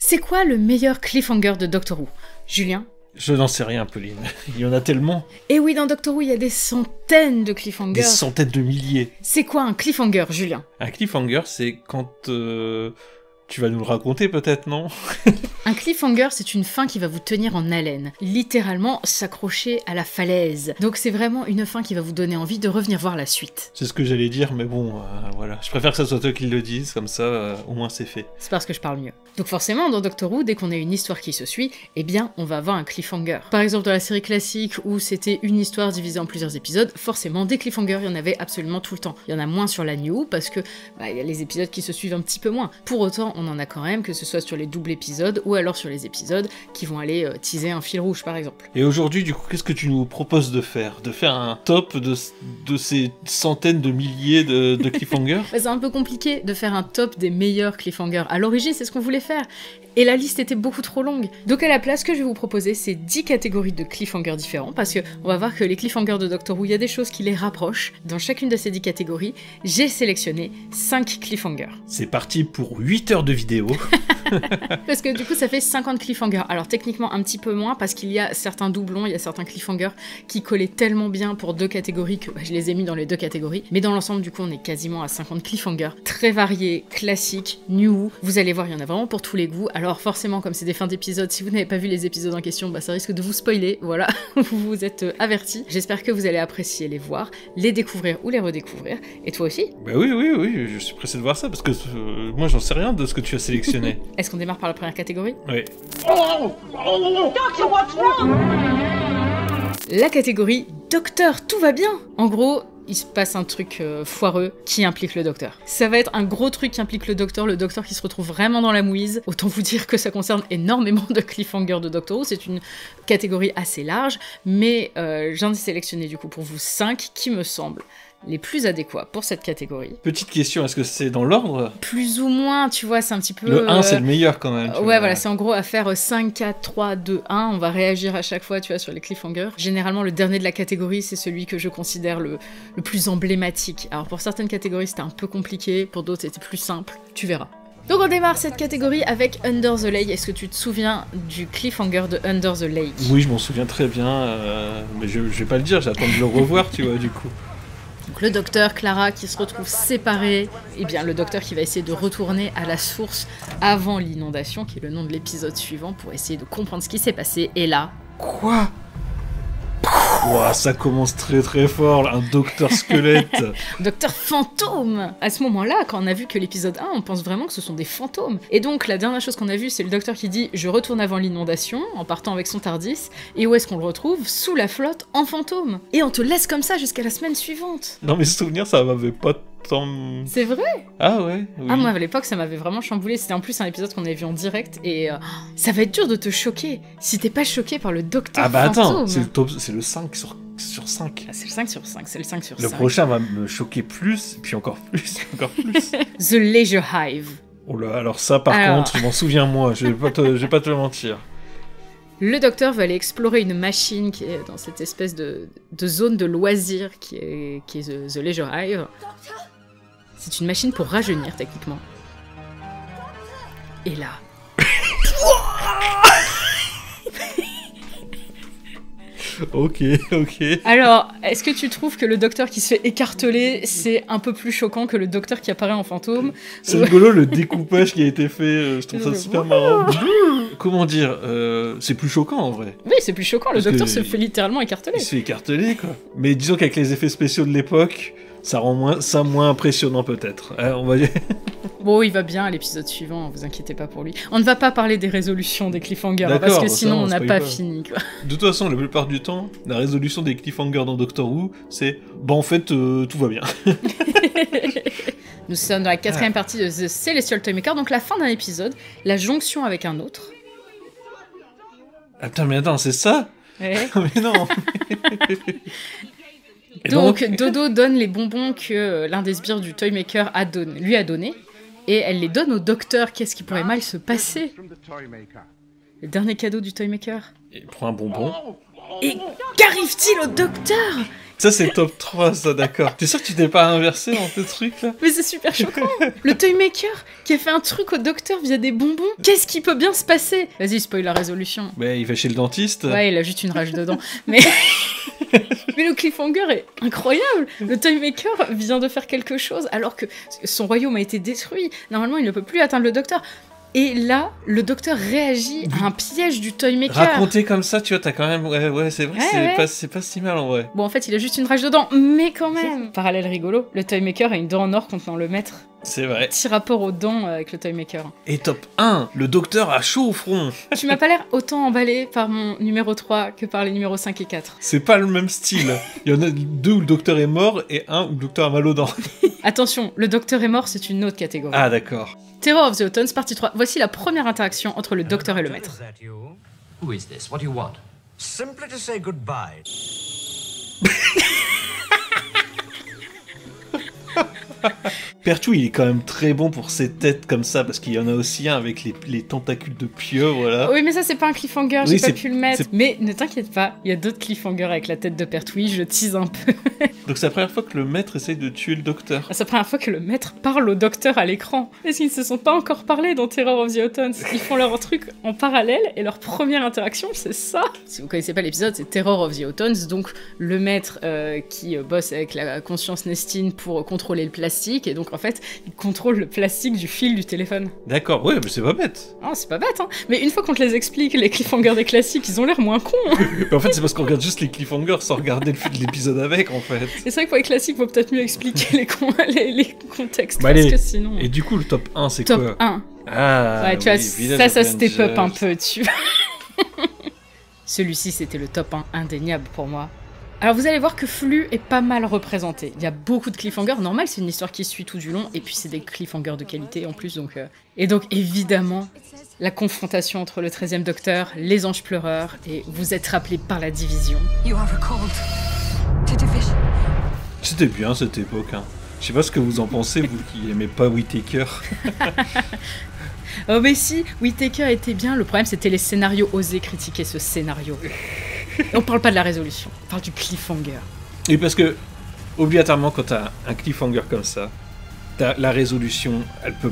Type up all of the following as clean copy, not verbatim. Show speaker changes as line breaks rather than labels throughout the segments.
C'est quoi le meilleur cliffhanger de Doctor Who? Julien?
Je n'en sais rien, Pauline. Il y en a tellement.
Et oui, dans Doctor Who, il y a des centaines de cliffhangers.
Des centaines de milliers.
C'est quoi un cliffhanger, Julien?
Un cliffhanger, c'est quand... Tu vas nous le raconter peut-être, non?
Un cliffhanger, c'est une fin qui va vous tenir en haleine. Littéralement, s'accrocher à la falaise. Donc c'est vraiment une fin qui va vous donner envie de revenir voir la suite.
C'est ce que j'allais dire, mais bon, voilà. Je préfère que ce soit toi qui le dise, comme ça, au moins c'est fait.
C'est parce que je parle mieux. Donc forcément, dans Doctor Who, dès qu'on a une histoire qui se suit, eh bien, on va avoir un cliffhanger. Par exemple, dans la série classique, où c'était une histoire divisée en plusieurs épisodes, forcément, des cliffhangers, il y en avait absolument tout le temps. Il y en a moins sur la New, parce que il y a les épisodes qui se suivent un petit peu moins. Pour autant, on en a quand même, que ce soit sur les doubles épisodes, ou alors sur les épisodes qui vont aller teaser un fil rouge, par exemple.
Et aujourd'hui, du coup, qu'est-ce que tu nous proposes de faire? De faire un top de ces centaines de milliers de cliffhangers?
C'est un peu compliqué de faire un top des meilleurs cliffhangers. À l'origine, c'est ce qu'on voulait faire. Et la liste était beaucoup trop longue. Donc à la place, ce que je vais vous proposer, c'est 10 catégories de cliffhangers différents, parce que on va voir que les cliffhangers de Doctor Who, il y a des choses qui les rapprochent. Dans chacune de ces 10 catégories, j'ai sélectionné 5 cliffhangers.
C'est parti pour 8 heures de vidéo.
Parce que du coup, ça fait 50 cliffhangers. Alors techniquement, un petit peu moins, parce qu'il y a certains doublons, il y a certains cliffhangers qui collaient tellement bien pour 2 catégories que je les ai mis dans les 2 catégories. Mais dans l'ensemble, du coup, on est quasiment à 50 cliffhangers. Très variés, classiques, new Who. Vous allez voir, il y en a vraiment pour tous les goûts. Alors forcément, comme c'est des fins d'épisodes, si vous n'avez pas vu les épisodes en question, ça risque de vous spoiler, voilà, vous êtes avertis. J'espère que vous allez apprécier les voir, les découvrir ou les redécouvrir. Et toi aussi?
Bah oui, je suis pressé de voir ça, parce que moi j'en sais rien de ce que tu as sélectionné.
Est-ce qu'on démarre par la première catégorie?
Oui.
Doctor, what's wrong?
La catégorie Docteur, tout va bien. En gros, il se passe un truc foireux qui implique le docteur. Ça va être un gros truc qui implique le docteur qui se retrouve vraiment dans la mouise. Autant vous dire que ça concerne énormément de cliffhangers de Doctor Who, c'est une catégorie assez large, mais j'en ai sélectionné du coup pour vous 5 qui me semblent les plus adéquats pour cette catégorie.
Petite question, est-ce que c'est dans l'ordre?
Plus ou moins, tu vois, c'est un petit peu...
Le 1, c'est le meilleur quand même.
Ouais, voilà, c'est en gros à faire 5, 4, 3, 2, 1. On va réagir à chaque fois, tu vois, sur les cliffhangers. Généralement, le dernier de la catégorie, c'est celui que je considère le plus emblématique. Alors, pour certaines catégories, c'était un peu compliqué. Pour d'autres, c'était plus simple. Tu verras. Donc on démarre cette catégorie avec Under the Lake. Est-ce que tu te souviens du cliffhanger de Under the Lake?
Oui, je m'en souviens très bien, mais je vais pas le dire, j'attends de le revoir, tu vois, du coup.
Donc le docteur, Clara qui se retrouve séparée, et bien le docteur qui va essayer de retourner à la source avant l'inondation, qui est le nom de l'épisode suivant, pour essayer de comprendre ce qui s'est passé, et là...
Quoi? Ouah, ça commence très très fort, là, un docteur squelette.
Docteur fantôme. À ce moment-là, quand on a vu que l'épisode 1, on pense vraiment que ce sont des fantômes. Et donc, la dernière chose qu'on a vue, c'est le docteur qui dit « Je retourne avant l'inondation », en partant avec son TARDIS. Et où est-ce qu'on le retrouve? Sous la flotte, en fantôme. Et on te laisse comme ça jusqu'à la semaine suivante.
Non, mes souvenirs, ça m'avait pas tant...
C'est vrai?
Ah ouais, oui.
Ah, moi, à l'époque, ça m'avait vraiment chamboulé. C'était en plus un épisode qu'on avait vu en direct. Et ça va être dur de te choquer si t'es pas choqué par le docteur
fantôme. Ah bah
fantôme.
attends, c'est le 5 sur 5.
Ah, c'est le 5 sur 5, c'est le 5 sur 5.
Le prochain va me choquer plus, et puis encore plus, encore plus.
The Leisure Hive.
Oh là, alors ça, par contre, je m'en souviens moi, je vais pas te mentir.
Le docteur va aller explorer une machine qui est dans cette espèce de zone de loisirs qui est The Leisure Hive. C'est une machine pour rajeunir, techniquement. Et là...
Ok.
Alors, est-ce que tu trouves que le docteur qui se fait écarteler, c'est un peu plus choquant que le docteur qui apparaît en fantôme?
C'est rigolo le découpage qui a été fait, je trouve ça super marrant. Comment dire, c'est plus choquant en vrai.
Oui, c'est plus choquant, le docteur se fait littéralement écarteler.
Il se fait écarteler, quoi. Mais disons qu'avec les effets spéciaux de l'époque, ça rend ça moins impressionnant peut-être. On va dire...
Bon, il va bien à l'épisode suivant, vous inquiétez pas pour lui. On ne va pas parler des résolutions des cliffhangers, parce que sinon on n'a pas fini, quoi.
De toute façon, la plupart du temps, la résolution des cliffhangers dans Doctor Who, c'est « Bah en fait, tout va bien ».
Nous sommes dans la 4e partie de The Celestial Toymaker, donc la fin d'un épisode, la jonction avec un autre.
Attends, c'est ça?
Ouais.
Mais non.
Donc, Dodo donne les bonbons que l'un des sbires du Toymaker lui a donné, et elle les donne au docteur. Qu'est-ce qui pourrait mal se passer? Le dernier cadeau du Toymaker.
Il prend un bonbon.
Et qu'arrive-t-il au docteur?
Ça, c'est top 3, ça, d'accord. T'es sûr que tu t'es pas inversé dans tes trucs, là?
Mais c'est super choquant. Le Toymaker qui a fait un truc au docteur via des bonbons. Qu'est-ce qui peut bien se passer? Vas-y, spoil la résolution.
Mais il va chez le dentiste.
Ouais, il a juste une rage dedans. Mais... mais le cliffhanger est incroyable. Le Toymaker vient de faire quelque chose alors que son royaume a été détruit. Normalement, il ne peut plus atteindre le docteur. Et là, le docteur réagit à un piège du Toymaker.
Raconté comme ça, tu vois, t'as quand même... Ouais, c'est vrai, c'est pas si mal, en vrai.
Bon, en fait, il a juste une rage dedans, mais quand même. Parallèle rigolo, le Toymaker a une dent en or contenant le maître.
C'est vrai.
Petit rapport aux dents avec le Toymaker.
Et top 1, le docteur a chaud au front.
Tu m'as pas l'air autant emballé par mon numéro 3 que par les numéros 5 et 4.
C'est pas le même style. Il y en a 2 où le docteur est mort et 1 où le docteur a mal aux dents.
Attention, le docteur est mort, c'est une autre catégorie.
Ah, d'accord.
Terror of the Autons, partie 3. Voici la première interaction entre le docteur et le maître.
Who is this? What do you want?
Simply to say goodbye.
Perchou, il est quand même très bon pour ses têtes comme ça, parce qu'il y en a aussi un avec les tentacules de pieuvre, là.
Oui, mais ça, c'est pas un cliffhanger,
Oui,
j'ai pas pu le mettre. Mais ne t'inquiète pas, il y a d'autres cliffhangers avec la tête de Pertwee, je tease un peu.
Donc c'est la première fois que le maître essaye de tuer le docteur.
C'est la première fois que le maître parle au docteur à l'écran. Parce qu'ils ne se sont pas encore parlé dans Terror of the Autons. Ils font leur truc en parallèle, et leur première interaction, c'est ça. Si vous connaissez pas l'épisode, c'est Terror of the Autons, donc le maître qui bosse avec la conscience Nestine pour contrôler le plastique, et donc en fait, il contrôle le plastique du fil du téléphone.
D'accord, ouais, mais c'est pas bête.
Ah, c'est pas bête, hein. Mais une fois qu'on te les explique, les cliffhangers des classiques, ils ont l'air moins cons. Hein.
Mais en fait, c'est parce qu'on regarde juste les cliffhangers sans regarder le fil de l'épisode avec, en fait.
Et c'est vrai que pour les classiques, faut peut-être mieux expliquer les contextes,
Bah,
parce que sinon...
Et du coup, le top 1, c'est
Top
quoi?
1.
Ah,
Ouais, tu
oui,
vois,
Village
ça
of
step up un
Angels.
peu, tu vois. Celui-ci, c'était le top 1 indéniable pour moi. Alors vous allez voir que Flux est pas mal représenté. Il y a beaucoup de cliffhangers. Normal, c'est une histoire qui suit tout du long, et puis c'est des cliffhangers de qualité en plus. Donc, Et donc évidemment, la confrontation entre le 13e Docteur, les Anges Pleureurs, et vous êtes rappelé par la division.
You are recalled to division.
C'était bien cette époque, hein. Je sais pas ce que vous en pensez, vous qui aimez pas Whittaker.
Oh mais si, Whittaker était bien, le problème c'était les scénarios, oser critiquer ce scénario. Et on parle pas de la résolution, on parle du cliffhanger.
Et parce que, obligatoirement, quand t'as un cliffhanger comme ça, la résolution, elle peut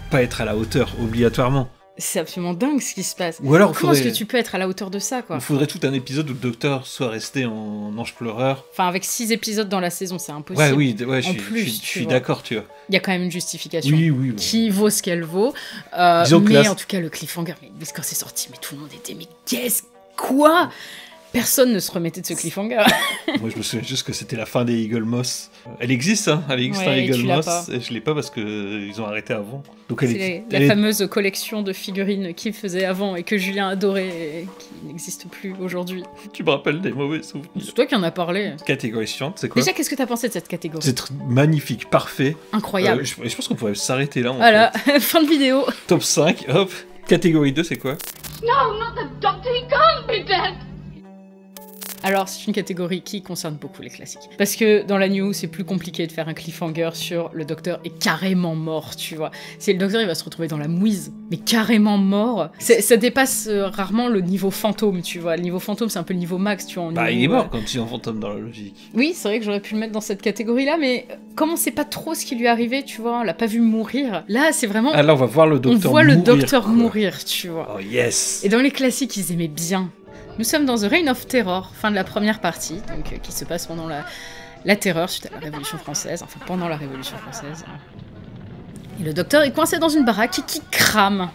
pas être à la hauteur, obligatoirement.
C'est absolument dingue ce qui se passe.
Ou alors,
Comment est-ce que tu peux être à la hauteur de ça, quoi?
Il faudrait tout un épisode où le docteur soit resté en ange pleureur.
Enfin, avec 6 épisodes dans la saison, c'est impossible.
Ouais, oui, ouais, je
En
suis-
plus,
je suis-
tu
je suis
vois.
d'accord, tu vois.
Il y a quand même une justification.
Oui, oui. bon.
Qui vaut ce qu'elle vaut.
Disons que
Mais
là,
en tout cas, le cliffhanger, mais quand c'est sorti, mais tout le monde était, mais qu'est-ce Quoi Personne ne se remettait de ce cliffhanger.
Moi, je me souviens juste que c'était la fin des Eagle Moss. Elle existe, hein. Elle existe,
Ouais,
un
et
Eagle
tu l'as
Moss.
pas.
Et je l'ai pas parce que ils ont arrêté avant. Donc elle
C'est
est.
la
elle est-
fameuse collection de figurines qu'il faisait avant et que Julien adorait et qui n'existe plus aujourd'hui.
Tu me rappelles des mauvais souvenirs.
C'est toi qui en as parlé.
Catégorie suivante, c'est quoi?
Déjà, qu'est-ce que t'as pensé de cette catégorie?
C'est magnifique, parfait.
Incroyable.
Je pense qu'on pourrait s'arrêter là. En
Voilà, fin de vidéo.
fait. Top 5, hop. Catégorie 2, c'est quoi?
No, not the doctor. He can't be dead.
Alors, c'est une catégorie qui concerne beaucoup les classiques. Parce que dans la news, c'est plus compliqué de faire un cliffhanger sur le docteur est carrément mort, tu vois. C'est le docteur, il va se retrouver dans la mouise, mais carrément mort. Ça dépasse rarement le niveau fantôme, tu vois. Le niveau fantôme, c'est un peu le niveau max, tu vois. en
Bah,
niveau,
il est mort quand il est en fantôme dans la logique.
Oui, c'est vrai que j'aurais pu le mettre dans cette catégorie-là, mais comme on sait pas trop ce qui lui est arrivé, tu vois, on l'a pas vu mourir. Là, c'est vraiment...
Ah, là, on va voir le
on
docteur
voit le
mourir,
docteur
quoi.
mourir, tu vois.
Oh, yes.
Et dans les classiques, ils aimaient bien. Nous sommes dans The Reign of Terror, fin de la première partie, donc qui se passe pendant la terreur suite à la Révolution française, enfin pendant la Révolution française. Et le docteur est coincé dans une baraque qui crame.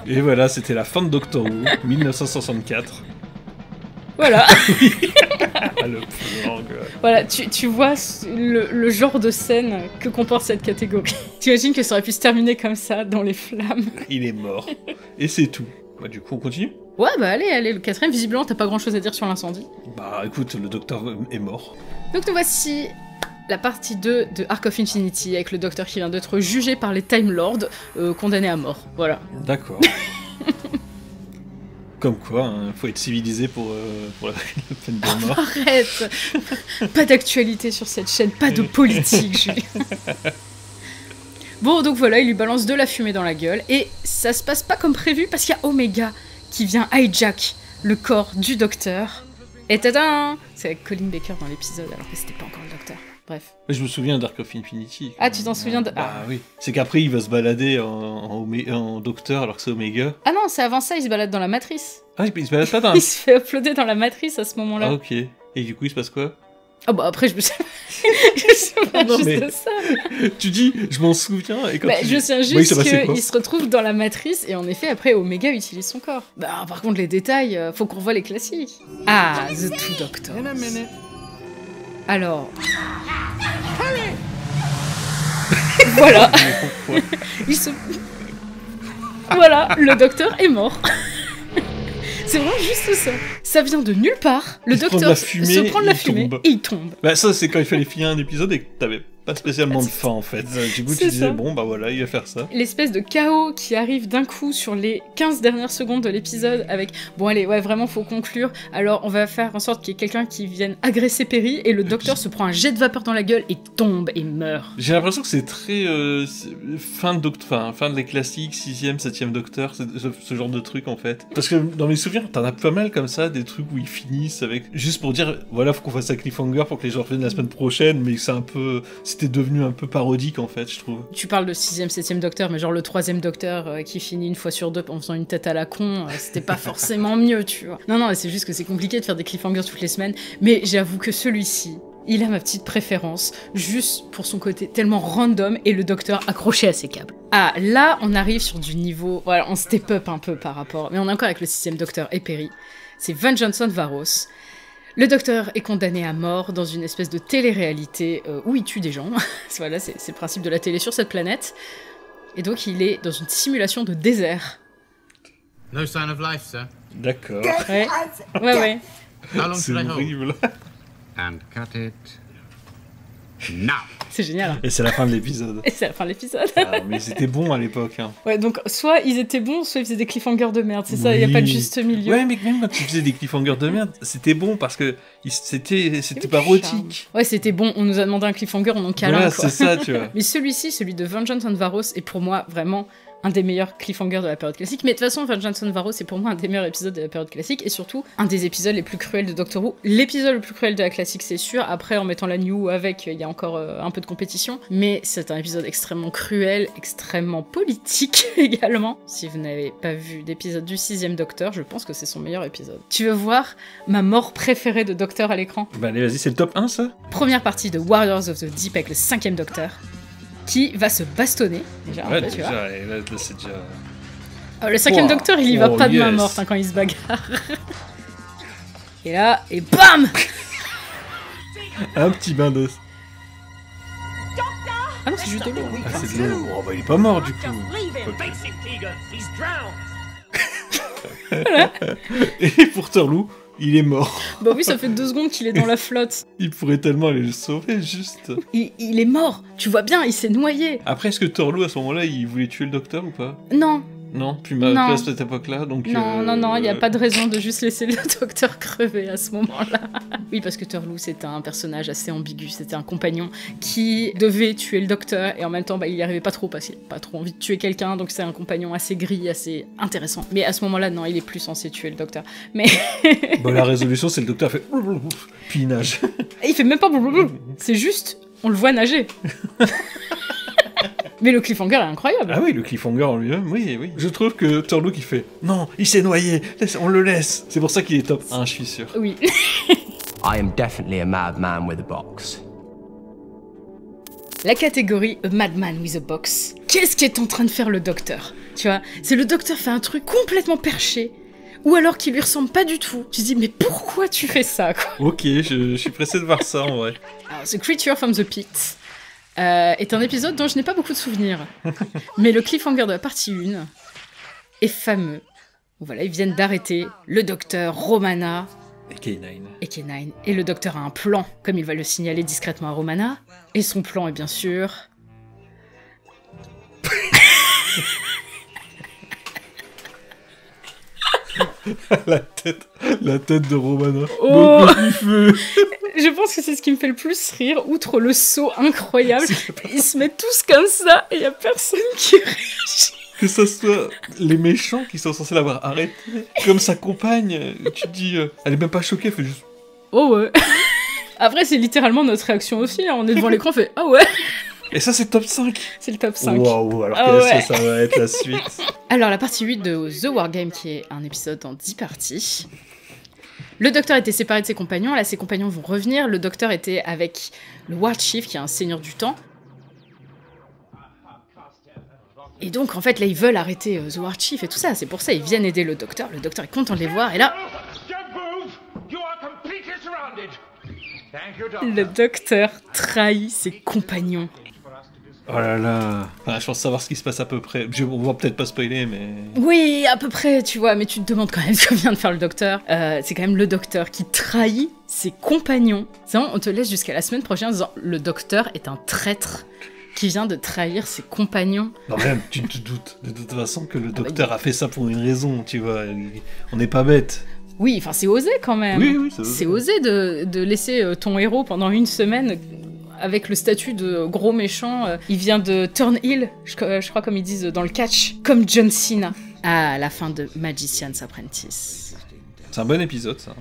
Et voilà, c'était la fin de Doctor Who, 1964.
Voilà,
Ah, le plan, quoi.
voilà, tu vois le genre de scène que comporte cette catégorie. T'imagines que ça aurait pu se terminer comme ça, dans les flammes.
Il est mort. Et c'est tout. Bah, du coup, on continue?
Ouais, bah allez, le 4ème, visiblement, t'as pas grand chose à dire sur l'incendie.
Bah, écoute, le docteur est mort.
Donc nous voici la partie 2 de Arc of Infinity, avec le docteur qui vient d'être jugé par les Time Lords, condamné à mort. Voilà.
D'accord. Comme quoi, hein, faut être civilisé pour la peine de mort.
Arrête. Pas d'actualité sur cette chaîne, pas de politique, Julien. Bon, donc voilà, il lui balance de la fumée dans la gueule, et ça se passe pas comme prévu, parce qu'il y a Omega qui vient hijack le corps du docteur, Et tadam! C'est avec Colin Baker dans l'épisode, alors que c'était pas encore le docteur. Bref.
Je me souviens d'Arc of Infinity.
Ah, tu t'en souviens de...
Ah oui. C'est qu'après, il va se balader en docteur alors que c'est Omega.
Ah non, c'est avant ça, il se balade dans la matrice.
Ah, il se balade pas dans
Il se fait uploader dans la matrice à ce moment-là.
Ah, ok. Et du coup, il se passe quoi?
Ah bah après, je me souviens
Non,
juste
mais-
de ça.
Tu dis, je m'en souviens, et quand
Bah,
tu
je
dis-
sais
Oui,
juste
ça va, c'est quoi
qu'il se retrouve dans la matrice et en effet, après, Omega utilise son corps. Bah, par contre, les détails, faut qu'on revoie les classiques. Ah, The Two Doctors. Alors. Voilà. Il se... Voilà, le docteur est mort. C'est vraiment juste ça. Ça vient de nulle part. Le
Il se prend de
docteur
la fumée,
se prend de la
il
fumée
tombe.
et il tombe.
Bah ça, c'est quand il fallait finir un épisode et que t'avais pas spécialement de fin, en fait. Du coup,
C'est
tu disais,
ça.
bon, bah voilà, il va faire ça.
L'espèce de chaos qui arrive d'un coup sur les 15 dernières secondes de l'épisode avec bon allez ouais vraiment faut conclure, alors on va faire en sorte qu'il y ait quelqu'un qui vienne agresser Perry et le docteur se prend un jet de vapeur dans la gueule et tombe et meurt.
J'ai l'impression que c'est très fin de les classiques, 6ème, 7ème Docteur, ce genre de truc en fait. Parce que dans mes souvenirs, t'en as pas mal comme ça, des trucs où ils finissent avec juste pour dire voilà, faut qu'on fasse un cliffhanger pour que les gens reviennent la semaine prochaine, mais c'était devenu un peu parodique en fait, je trouve.
Tu parles de 6ème, 7ème docteur, mais genre le 3ème docteur qui finit une fois sur deux en faisant une tête à la con, c'était pas forcément mieux, tu vois. Non, c'est juste que c'est compliqué de faire des cliffhangers toutes les semaines, mais j'avoue que celui-ci, il a ma petite préférence, juste pour son côté tellement random et le docteur accroché à ses câbles. Ah, là, on arrive sur du niveau... Voilà, on step up un peu par rapport... Mais on est encore avec le 6ème docteur et Perry. C'est Van Johnson Varos. Le docteur est condamné à mort dans une espèce de télé-réalité où il tue des gens. Voilà, c'est le principe de la télé sur cette planète. Et donc, il est dans une simulation de désert.
No sign of life, sir.
D'accord.
Ouais.
How long
C'est
should I hold?
horrible.
And cut it now.
C'est génial. Hein.
Et c'est la fin de l'épisode.
Et c'est la fin de l'épisode.
Ah, mais c'était bon à l'époque. Hein.
Ouais, donc soit ils étaient bons, soit ils faisaient des cliffhangers de merde. C'est ça, il n'y a pas de juste milieu.
Ouais, mais même quand tu faisais des cliffhangers de merde, c'était bon parce que c'était parodique.
Ouais, c'était bon. On nous a demandé un cliffhanger, on en câlin.
Voilà,
Quoi.
c'est ça, tu vois.
Mais celui-ci, celui de Van Johnson Varos, est pour moi vraiment un des meilleurs cliffhangers de la période classique. Mais de toute façon, Van Johnson Varos, c'est pour moi un des meilleurs épisodes de la période classique et surtout un des épisodes les plus cruels de Doctor Who. L'épisode le plus cruel de la classique, c'est sûr. Après, en mettant la New avec, il y a encore un peu de compétition. Mais c'est un épisode extrêmement cruel, extrêmement politique également. Si vous n'avez pas vu d'épisode du 6ème Docteur, je pense que c'est son meilleur épisode. Tu veux voir ma mort préférée de Docteur à l'écran?
Bah allez, vas-y, c'est le top 1, ça?
Première partie de Warriors of the Deep avec le 5ème Docteur, qui va se bastonner, déjà, un
Ouais,
peu, tu vois.
déjà, et là, c'est déjà...
Le 5ème
Wow.
Docteur, il y va
Oh,
pas de main
yes.
morte hein, quand il se bagarre. Et là, et BAM!
Un petit bain d'os.
Ah non, c'est juste de l'eau.
Ah, c'est de l'eau. Oh, bah il est pas mort, du coup. Et pour Turlou, il est mort.
Bah oui, ça fait 2 secondes qu'il est dans la flotte.
Il pourrait tellement aller le sauver, juste.
Il est mort, tu vois bien, il s'est noyé.
Après, est-ce que Turlou, à ce moment-là, il voulait tuer le docteur ou pas?
Non,
Non, plus
Non.
à cette époque-là, donc...
non, il n'y a pas de raison de juste laisser le docteur crever à ce moment-là. Oui, parce que Turlou, c'était un personnage assez ambigu, c'était un compagnon qui devait tuer le docteur, et en même temps, bah, il y arrivait pas trop, parce qu'il n'a pas trop envie de tuer quelqu'un, donc c'est un compagnon assez gris, assez intéressant. Mais à ce moment-là, non, il est plus censé tuer le docteur. Mais
Bon, la résolution, c'est le docteur fait... Puis il nage.
il fait même pas blablabla, c'est juste, on le voit nager. Mais le cliffhanger est incroyable.
Ah oui, le cliffhanger en lui-même, oui. Je trouve que Turlou qui fait « Non, il s'est noyé, on le laisse !» C'est pour ça qu'il est top 1, je suis sûr.
Oui.
I am definitely a madman with a box.
La catégorie A Madman with a Box. Qu'est-ce qu'est en train de faire le docteur? Tu vois, c'est le docteur fait un truc complètement perché, ou alors qui lui ressemble pas du tout. Tu te dis, mais pourquoi tu fais ça, quoi?
Ok, je suis pressé de voir ça, en vrai.
Alors, The Creature from the Pit est un épisode dont je n'ai pas beaucoup de souvenirs. Mais le cliffhanger de la partie 1 est fameux. Voilà, ils viennent d'arrêter le docteur, Romana
Et K9.
et K9. Et le docteur a un plan, comme il va le signaler discrètement à Romana. Et son plan est bien sûr...
la tête de Romana.
Oh
Beaucoup de feu.
Je pense que c'est ce qui me fait le plus rire, outre le saut incroyable. Ils se mettent tous comme ça et il y a personne qui réagit.
Que ce soit les méchants qui sont censés l'avoir arrêté, comme sa compagne, tu te dis, elle est même pas choquée, elle fait juste
oh ouais. Après, c'est littéralement notre réaction aussi. Hein. On est devant l'écran, on fait ah ouais.
Et ça, c'est top 5.
C'est le top 5.
Waouh, alors
Ah
qu'est-ce
ouais.
que ça va être la suite?
Alors, la partie 8 de The Wargame, qui est un épisode en 10 parties. Le docteur était séparé de ses compagnons. Là, ses compagnons vont revenir. Le docteur était avec le War Chief, qui est un seigneur du temps. Et donc, en fait, là, ils veulent arrêter The War Chief et tout ça. C'est pour ça, ils viennent aider le docteur. Le docteur est content de les voir. Et là, le docteur trahit ses compagnons.
Oh là là. Enfin, je pense savoir ce qui se passe à peu près. On va peut-être pas spoiler, mais...
Oui, à peu près, tu vois. Mais tu te demandes quand même ce que vient de faire le docteur. C'est quand même le docteur qui trahit ses compagnons. C'est vraiment, on te laisse jusqu'à la semaine prochaine en disant le docteur est un traître qui vient de trahir ses compagnons.
Non, même, tu te doutes de toute façon que le docteur a fait ça pour une raison, tu vois. On n'est pas bête.
Oui, enfin, c'est osé quand même.
Oui,
c'est osé de laisser ton héros pendant une semaine avec le statut de gros méchant. Il vient de Turnhill, je crois comme ils disent dans le catch, comme John Cena, à la fin de Magician's Apprentice.
C'est un bon épisode, ça.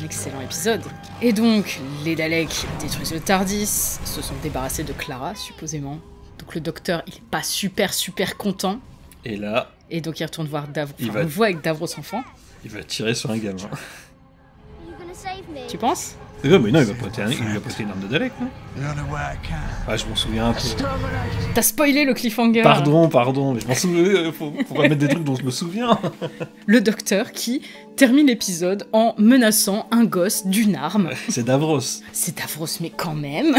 Un excellent épisode. Et donc, les Daleks détruisent le TARDIS, se sont débarrassés de Clara, supposément. Donc le docteur, il est pas super content.
Et là...
Et donc il retourne voir Davros.
Il
Enfin,
va-
on le voit avec Davros enfant.
Il va tirer sur un gamin.
Tu penses?
Mais non, il va pointer une arme de Dalek, non? Ah, je m'en souviens un peu.
T'as spoilé le cliffhanger.
Pardon, mais je m'en souviens. Faut pas mettre des trucs dont je me souviens.
Le docteur qui termine l'épisode en menaçant un gosse d'une arme.
C'est Davros.
C'est Davros, mais quand même.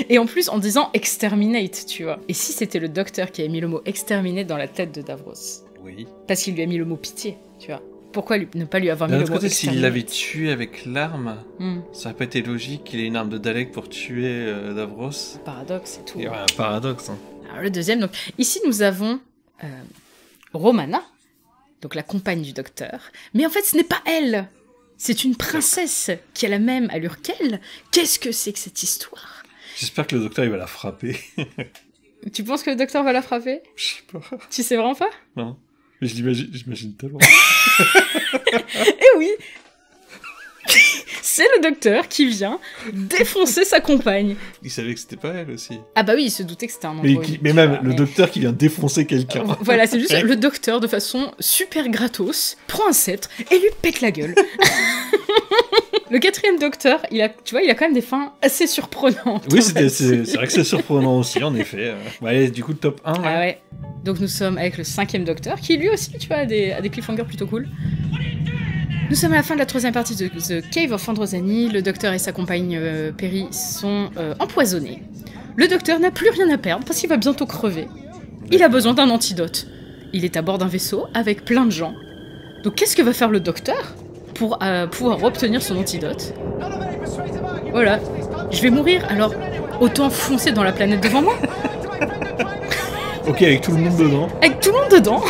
Et en plus en disant exterminate, tu vois. Et si c'était le docteur qui avait mis le mot exterminate dans la tête de Davros?
Oui.
Parce qu'il lui a mis le mot pitié, tu vois. Pourquoi ne pas lui avoir mis
D'un
le
autre
mot
côté, s'il
exterminate?
l'avait tué avec l'arme,
Hmm.
ça aurait pas été logique qu'il ait une arme de Dalek pour tuer Davros.
Paradoxe et tout.
Il y aurait un paradoxe. Hein.
Alors le deuxième, donc ici nous avons Romana, donc la compagne du docteur. Mais en fait ce n'est pas elle, c'est une princesse qui a la même allure qu'elle. Qu'est-ce que c'est que cette histoire?
J'espère que le docteur il va la frapper.
Tu penses que le docteur va la frapper?
Je sais pas.
Tu sais vraiment pas?
Non. Mais j'imagine tellement.
Eh oui. C'est le docteur qui vient défoncer sa compagne.
Il savait que c'était pas elle aussi.
Ah bah oui, il se doutait que c'était un
Mais,
androïde.
mais même le docteur qui vient défoncer quelqu'un.
Voilà, c'est juste le docteur, de façon super gratos, prend un sceptre et lui pète la gueule. Le quatrième docteur, il a quand même des fins assez surprenantes.
Oui,
on va
c'est
dire.
vrai que c'est surprenant aussi, en effet. Bon, allez, du coup, le top 1. Là.
Ah ouais. Donc nous sommes avec le cinquième docteur, qui lui aussi, tu vois, a des cliffhangers plutôt cool. Nous sommes à la fin de la troisième partie de The Cave of Androzani. Le docteur et sa compagne Perry sont empoisonnés. Le docteur n'a plus rien à perdre parce qu'il va bientôt crever. Il a besoin d'un antidote. Il est à bord d'un vaisseau avec plein de gens. Donc qu'est-ce que va faire le docteur pour pouvoir obtenir son antidote? Voilà. Je vais mourir, alors autant foncer dans la planète devant moi.
Ok, avec tout le monde dedans.
Avec tout le monde dedans.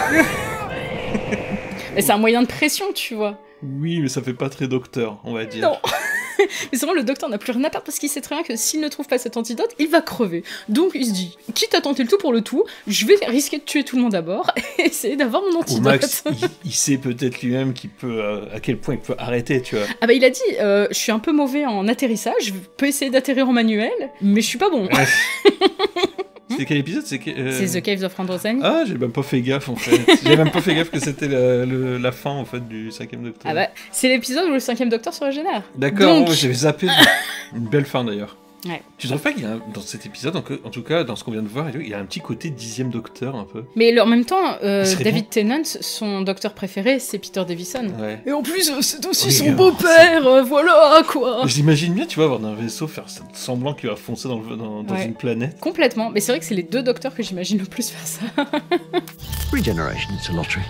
Mais c'est un moyen de pression, tu vois.
Oui, mais ça fait pas très docteur, on va dire.
Non. Mais c'est vraiment, le docteur n'a plus rien à perdre parce qu'il sait très bien que s'il ne trouve pas cet antidote, il va crever. Donc il se dit, quitte à tenter le tout pour le tout, je vais risquer de tuer tout le monde d'abord et essayer d'avoir mon
Ou
antidote.
Max, il sait peut-être lui-même qu'il peut, à quel point il peut arrêter, tu vois.
Ah bah il a dit, je suis un peu mauvais en atterrissage, je peux essayer d'atterrir en manuel, mais je suis pas bon.
C'était quel épisode? C'est
C'est The Caves of Androzani.
Ah, j'ai même pas fait gaffe en fait. J'ai même pas fait gaffe que c'était la fin en fait du cinquième docteur.
Ah bah, c'est l'épisode où le cinquième docteur se régénère.
D'accord,
Donc-
ouais, j'avais zappé. Une belle fin d'ailleurs.
Ouais.
Tu trouves pas qu'il y a dans cet épisode, en tout cas dans ce qu'on vient de voir, il y a un petit côté dixième docteur un peu.
Mais en même temps,
serait
David Tennant, son docteur préféré, c'est Peter Davison.
Ouais.
Et en plus, c'est aussi
Oui,
son
alors,
beau-père, voilà quoi.
Je l'imagine bien, tu vois, avoir d'un vaisseau faire semblant qu'il va foncer dans
Ouais.
une planète.
Complètement, mais c'est vrai que c'est les deux docteurs que j'imagine le plus faire ça.
Regeneration, it's a lottery.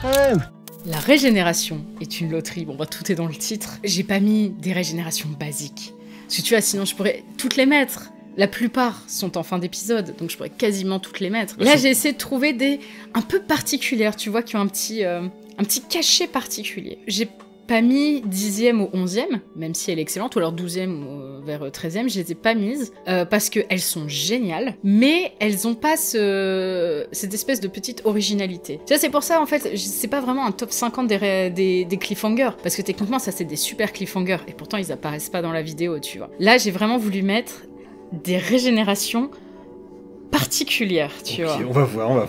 La régénération est une loterie. Bon, bah, tout est dans le titre. J'ai pas mis des régénérations basiques. Parce que tu vois, sinon je pourrais toutes les mettre. La plupart sont en fin d'épisode, donc je pourrais quasiment toutes les mettre. Là, j'ai essayé de trouver des un peu particulières, tu vois, qui ont un petit cachet particulier. J'ai pas mis 10e ou 11e, même si elle est excellente, ou alors 12e ou vers 13e, je les ai pas mises, parce qu'elles sont géniales, mais elles ont pas cette espèce de petite originalité. Tu vois, c'est pour ça, en fait, c'est pas vraiment un top 50 des cliffhangers, parce que techniquement, ça c'est des super cliffhangers, et pourtant ils apparaissent pas dans la vidéo, tu vois. Là, j'ai vraiment voulu mettre des régénérations particulières, tu vois.
On va voir.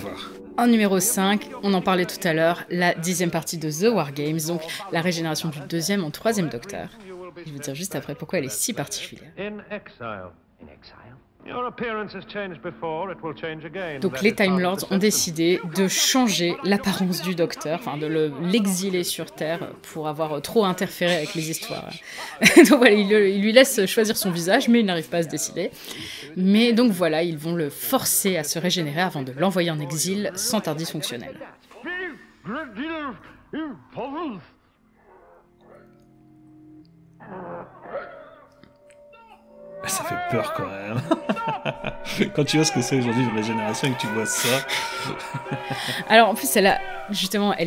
En numéro 5, on en parlait tout à l'heure, la 10e partie de The War Games, donc la régénération du 2e en 3e Docteur. Je vais vous dire juste après pourquoi elle est si particulière. Donc les Time Lords ont décidé de changer l'apparence du Docteur, enfin de l'exiler sur Terre pour avoir trop interféré avec les histoires. Donc voilà, il lui laisse choisir son visage, mais il n'arrive pas à se décider. Mais donc voilà, ils vont le forcer à se régénérer avant de l'envoyer en exil sans TARDIS fonctionnel.
Ça fait peur quand même. Quand tu vois ce que c'est aujourd'hui dans la génération et que tu vois ça.
Alors en plus, elle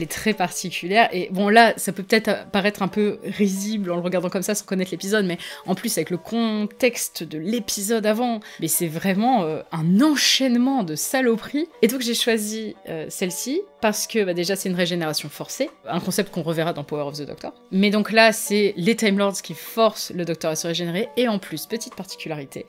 est très particulière. Et bon là, ça peut peut-être paraître un peu risible en le regardant comme ça sans connaître l'épisode, mais en plus avec le contexte de l'épisode avant, mais c'est vraiment un enchaînement de saloperies. Et donc j'ai choisi celle-ci parce que déjà c'est une régénération forcée, un concept qu'on reverra dans Power of the Doctor. Mais donc là, c'est les Time Lords qui forcent le Docteur à se régénérer, et en plus, petite particularité,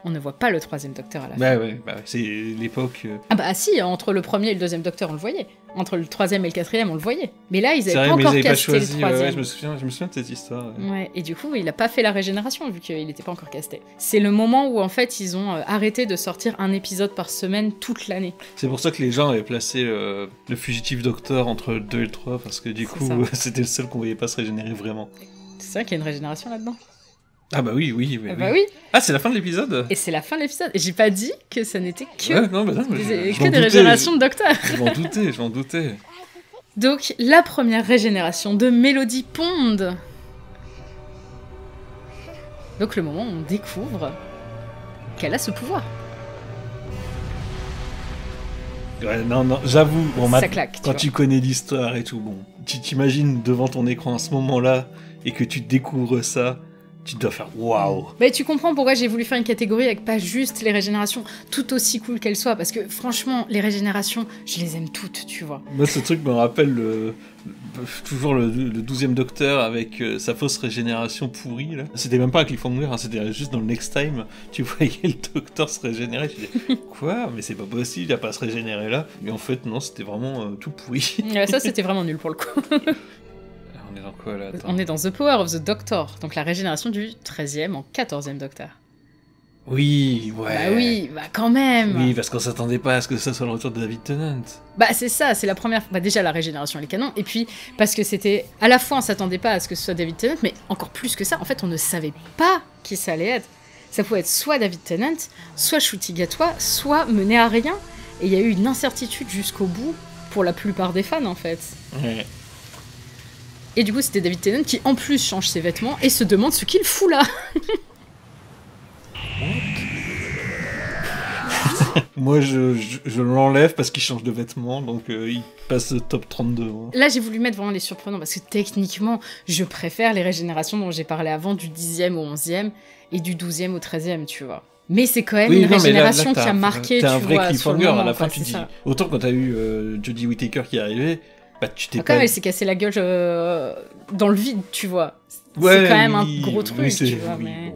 on ne voit pas le 3e Docteur à la fin.
Bah ouais, c'est l'époque...
Ah bah si, entre le 1er et le 2e Docteur, on le voyait. Entre le 3e et le 4e, on le voyait. Mais là, ils avaient pas encore casté le 3e.
Je me souviens de cette histoire.
Ouais, et du coup, il a pas fait la régénération, vu qu'il n'était pas encore casté. C'est le moment où, en fait, ils ont arrêté de sortir un épisode par semaine toute l'année.
C'est pour ça que les gens avaient placé le fugitif Docteur entre le 2 et le 3, parce que du coup, c'était le seul qu'on voyait pas se régénérer vraiment.
C'est vrai qu'il y a une régénération là-dedans.
Ah bah oui.
Bah oui.
Ah, c'est la fin de l'épisode.
Et c'est la fin de l'épisode. Et j'ai pas dit que ça n'était que,
des
régénérations de Docteur.
Je m'en doutais.
Donc, la première régénération de Melody Pond. Donc, le moment où on découvre qu'elle a ce pouvoir.
Ouais, non, j'avoue,
ça claque,
quand tu connais l'histoire et tout, bon, tu t'imagines devant ton écran à ce moment-là et que tu découvres ça, tu dois faire waouh.
Mais tu comprends pourquoi j'ai voulu faire une catégorie avec pas juste les régénérations, tout aussi cool qu'elles soient, parce que franchement, les régénérations, je les aime toutes, tu vois.
Moi, ce truc me rappelle toujours le 12e Docteur avec sa fausse régénération pourrie, là. C'était même pas un cliffhanger, hein, c'était juste dans le Next Time, tu voyais le Docteur se régénérer, tu disais quoi, mais c'est pas possible, il a pas à se régénérer là. Mais en fait, non, c'était vraiment tout pourri.
Ouais, ça, c'était vraiment nul pour le coup.
On est dans quoi là?
On est dans The Power of the Doctor, donc la régénération du 13e en 14e Docteur.
Oui, ouais.
Bah oui, bah quand même.
Oui, parce qu'on s'attendait pas à ce que ça soit le retour de David Tennant.
Bah c'est ça, c'est la première... Bah déjà la régénération elle est canon, et puis parce que c'était... À la fois on s'attendait pas à ce que ce soit David Tennant, mais encore plus que ça, en fait on ne savait pas qui ça allait être. Ça pouvait être soit David Tennant, soit Ncuti Gatwa, soit mener à rien. Et il y a eu une incertitude jusqu'au bout pour la plupart des fans en fait.
Ouais.
Et du coup, c'était David Tennant qui, en plus, change ses vêtements et se demande ce qu'il fout là.
Moi, je l'enlève parce qu'il change de vêtements, donc il passe top 32. Hein.
Là, j'ai voulu mettre vraiment les surprenants parce que techniquement, je préfère les régénérations dont j'ai parlé avant, du 10e au 11e et du 12e au 13e, tu vois. Mais c'est quand même une régénération qui a marqué, tu vois.
T'as un vrai cliffhanger à la fin,
quoi,
tu dis. Autant quand t'as eu Jodie Whittaker qui est arrivée, bah tu t'es
quand même, elle s'est cassé la gueule dans le vide, tu vois. Ouais, c'est quand même un gros truc, tu vois. Mais...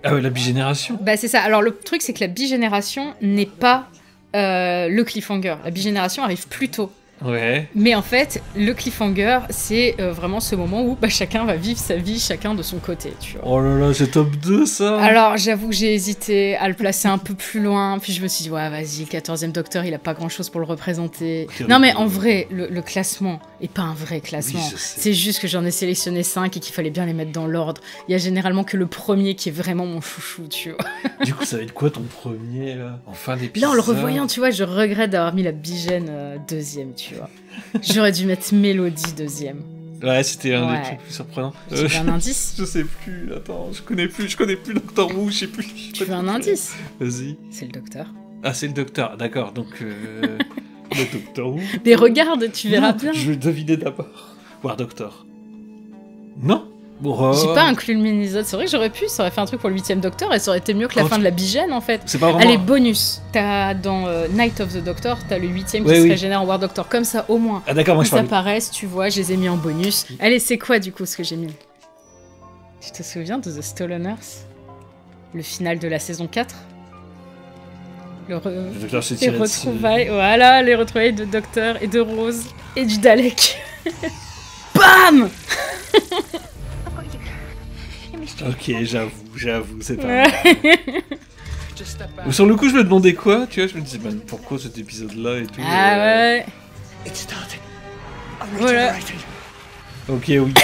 Ah ouais, la bigénération.
Bah c'est ça. Alors le truc, c'est que la bigénération n'est pas le cliffhanger. La bigénération arrive plus tôt.
Ouais.
Mais en fait, le cliffhanger, c'est vraiment ce moment où chacun va vivre sa vie, chacun de son côté, tu vois.
Oh là là, c'est top 2, ça.
Alors, j'avoue que j'ai hésité à le placer un peu plus loin, puis je me suis dit, ouais, vas-y, le 14e Docteur, il a pas grand-chose pour le représenter. Non, mais en vrai, le classement est pas un vrai classement. Oui, c'est juste que j'en ai sélectionné 5 et qu'il fallait bien les mettre dans l'ordre. Il y a généralement que le premier qui est vraiment mon chouchou, tu vois.
Du coup, ça va être quoi ton premier, là, en fin d'épisode?
Là, en le revoyant, tu vois, je regrette d'avoir mis la bigène deuxième, tu vois. J'aurais dû mettre Mélodie deuxième.
Ouais, c'était un des trucs plus surprenants.
Tu veux un indice?
Je sais plus, attends, je connais plus Doctor Who, je sais plus.
Tu veux un indice?
Vas-y.
C'est le Docteur.
Ah, c'est le Docteur, d'accord, donc le Doctor Who.
Mais regarde, tu verras bien.
Je vais deviner d'abord. War Doctor. Non. Bon,
J'ai pas inclus le mini-zode, c'est vrai que j'aurais pu, ça aurait fait un truc pour le 8ème Docteur et ça aurait été mieux que la fin de la Bigène en fait.
C'est pas vraiment...
Allez, bonus. T'as dans Night of the Doctor, t'as le 8ème qui se régénère en War Doctor, comme ça au moins.
Ah d'accord, moi je
Ils
parle...
apparaissent, tu vois, je les ai mis en bonus. Allez, c'est quoi du coup ce que j'ai mis? Tu te souviens de The Stolen Earth? Le final de la saison 4? Les retrouvailles, voilà, les retrouvailles de Docteur et de Rose et du Dalek. BAM!
Ok, j'avoue, c'est pas mal. Sur le coup, je me demandais quoi, tu vois, je me disais, ben, pourquoi cet épisode-là et tout.
Ah ouais. Voilà.
Ok, oui.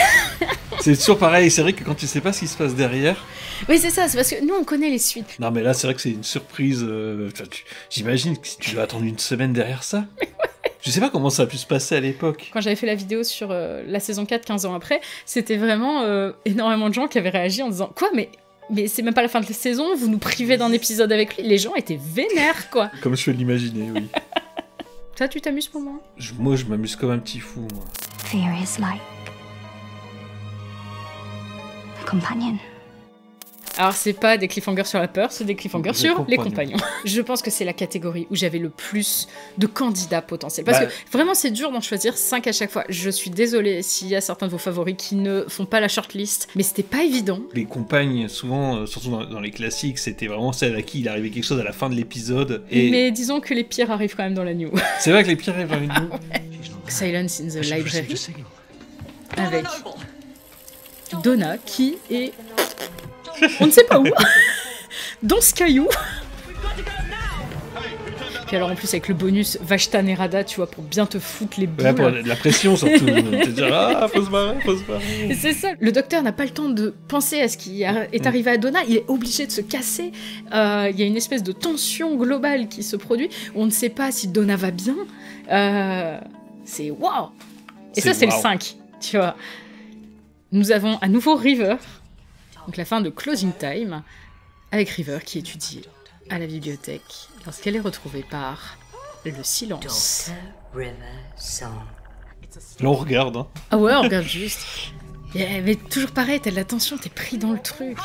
C'est toujours pareil, c'est vrai que quand tu sais pas ce qui se passe derrière...
Oui, c'est ça, c'est parce que nous, on connaît les suites.
Non, mais là, c'est vrai que c'est une surprise. J'imagine que si tu dois attendre une semaine derrière ça... Je sais pas comment ça a pu se passer à l'époque.
Quand j'avais fait la vidéo sur la saison 4, 15 ans après, c'était vraiment énormément de gens qui avaient réagi en disant « Quoi, mais c'est même pas la fin de la saison, vous nous privez d'un épisode avec lui ?» Les gens étaient vénères, quoi.
Comme je peux l'imaginer, oui.
Toi, tu t'amuses pour moi?
Moi, je m'amuse comme un petit fou, moi.
Fear is like a companion.
Alors, c'est pas des cliffhangers sur la peur, c'est des cliffhangers sur les compagnons. Je pense que c'est la catégorie où j'avais le plus de candidats potentiels. Parce que vraiment, c'est dur d'en choisir 5 à chaque fois. Je suis désolée s'il y a certains de vos favoris qui ne font pas la shortlist, mais c'était pas évident.
Les compagnes, souvent, surtout dans les classiques, c'était vraiment celle à qui il arrivait quelque chose à la fin de l'épisode. Et...
Mais disons que les pires arrivent quand même dans la new.
C'est vrai que les pires arrivent dans la new.
Silence in the Library. Avec Donna qui est... On ne sait pas où. Dans ce caillou. Puis alors en plus avec le bonus Vashta Nerada, tu vois, pour bien te foutre les boules.
Ouais, pour la pression surtout. Te dire, ah, faut se barrer.
Et c'est ça. Le docteur n'a pas le temps de penser à ce qui est arrivé à Donna. Il est obligé de se casser. Il y a une espèce de tension globale qui se produit. On ne sait pas si Donna va bien. C'est waouh. Et ça, c'est le 5, tu vois. Nous avons à nouveau River. Donc la fin de Closing Time, avec River qui étudie à la bibliothèque lorsqu'elle est retrouvée par le silence.
Là on regarde, hein.
Ah ouais, on regarde juste. Mais toujours pareil, t'as de la tension, t'es pris dans le truc.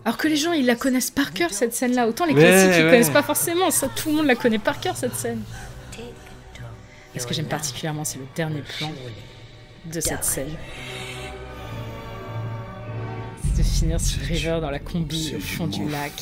Alors que les gens, ils la connaissent par cœur cette scène-là. Autant les classiques, ils connaissent pas forcément. Ça, tout le monde la connaît par cœur cette scène. Et ce que j'aime particulièrement, c'est le dernier plan de cette scène. De finir sur River dans la combi au fond du lac.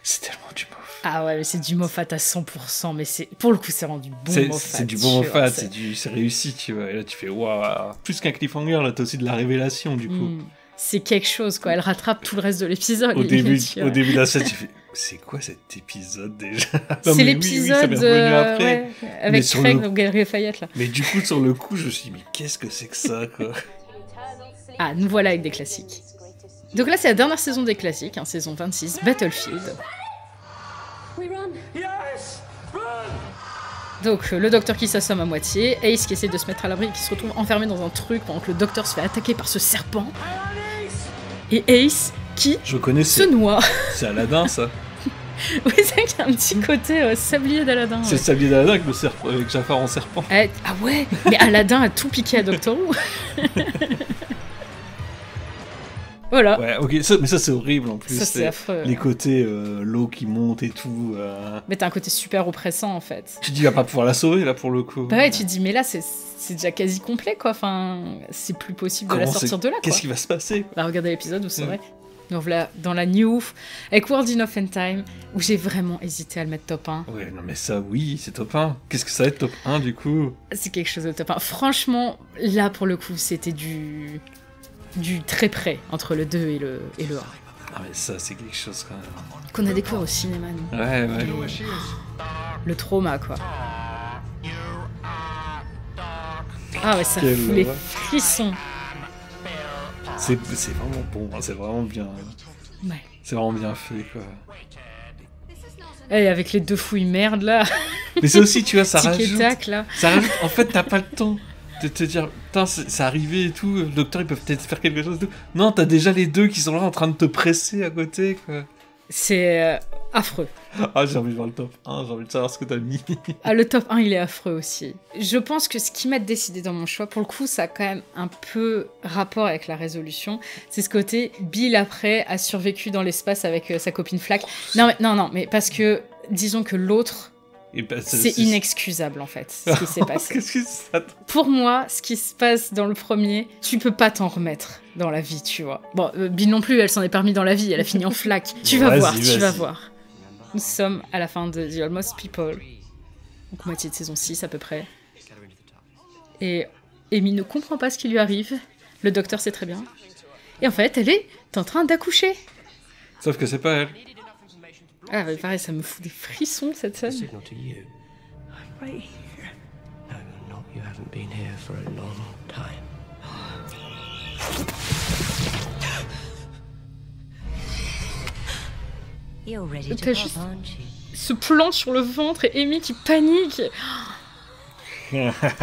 C'est tellement du Moffat.
Ah ouais, mais c'est du Moffat à 100%, mais pour le coup, c'est rendu bon Moffat.
C'est du bon Moffat, c'est réussi, tu vois. Et là, tu fais waouh. Plus qu'un cliffhanger, là, t'as aussi de la révélation, du coup.
C'est quelque chose, quoi. Elle rattrape tout le reste de l'épisode.
Au début de la scène, tu fais c'est quoi cet épisode déjà?
C'est l'épisode avec Craig au Galerie Lafayette, là.
Mais du coup, sur le coup, je me suis dit, mais qu'est-ce que c'est que ça, quoi?
Ah, nous voilà avec des classiques. Donc là, c'est la dernière saison des classiques, hein, saison 26, Battlefield. Donc, le docteur qui s'assomme à moitié, Ace qui essaie de se mettre à l'abri et qui se retrouve enfermé dans un truc pendant que le docteur se fait attaquer par ce serpent. Et Ace qui se noie.
C'est Aladdin, ça.
Oui, c'est vrai qu'il y a un petit côté sablier d'Aladdin.
C'est le sablier d'Aladdin avec Jafar en serpent.
Ah ouais, mais Aladdin a tout piqué à Doctor Who. Voilà.
Ouais, ok, mais ça c'est horrible en plus.
Ça c'est affreux.
Les côtés l'eau qui monte et tout.
Mais t'as un côté super oppressant en fait.
Tu te dis, il va pas pouvoir la sauver là pour le coup.
Bah ouais, tu te dis, mais là c'est déjà quasi complet quoi. Enfin, c'est plus possible de la sortir de là quoi.
Qu'est-ce qui va se passer?
Bah regardez l'épisode, vous saurez. Donc voilà, dans la New avec World in Off and Time, où j'ai vraiment hésité à le mettre top 1.
Ouais, non mais ça, oui, c'est top 1. Qu'est-ce que ça va être top 1 du coup? C'est
quelque chose de top 1. Franchement, là pour le coup, c'était du très près entre le 2 et le 1.
Ah mais ça, c'est quelque chose quand même.
Qu'on a découvert au cinéma, nous.
Ouais.
Le trauma, quoi. Ah ouais, ça fout les frissons.
C'est vraiment bon, c'est vraiment bien.
Ouais.
C'est vraiment bien fait, quoi.
Et avec les deux fouilles merde, là.
Mais ça aussi, tu vois, ça rajoute...
là.
Ça rajoute... En fait, t'as pas le temps de te dire, putain, c'est arrivé et tout, le docteur, il peut peut-être faire quelque chose et tout. Non, t'as déjà les deux qui sont là en train de te presser à côté, quoi.
C'est affreux.
Ah, j'ai envie de voir le top 1, j'ai envie de savoir ce que t'as mis.
Ah, le top 1, il est affreux aussi. Je pense que ce qui m'a décidé dans mon choix, pour le coup, ça a quand même un peu rapport avec la résolution. C'est ce côté, Bill, après, a survécu dans l'espace avec sa copine Flack. Non, mais parce que, disons que l'autre,
Et bah,
c'est inexcusable, en fait, ce qui s'est passé.
Qu'est-ce que ça...
Pour moi, ce qui se passe dans le premier, tu peux pas t'en remettre dans la vie, tu vois. Bon, Bill non plus, elle s'en est permis dans la vie, elle a fini en Flack. Tu vas voir, tu vas voir. Nous sommes à la fin de The Almost People, donc moitié de saison 6 à peu près. Et Amy ne comprend pas ce qui lui arrive, le docteur sait très bien. Et en fait, elle est en train d'accoucher.
Sauf que c'est pas elle.
Ah, mais pareil, ça me fout des frissons cette scène.
Signal to you. I'm right here. No, you haven't been here for a long time.
You're ready to
T'as
pop,
juste
aren't you?
ce plan sur le ventre et Amy qui panique.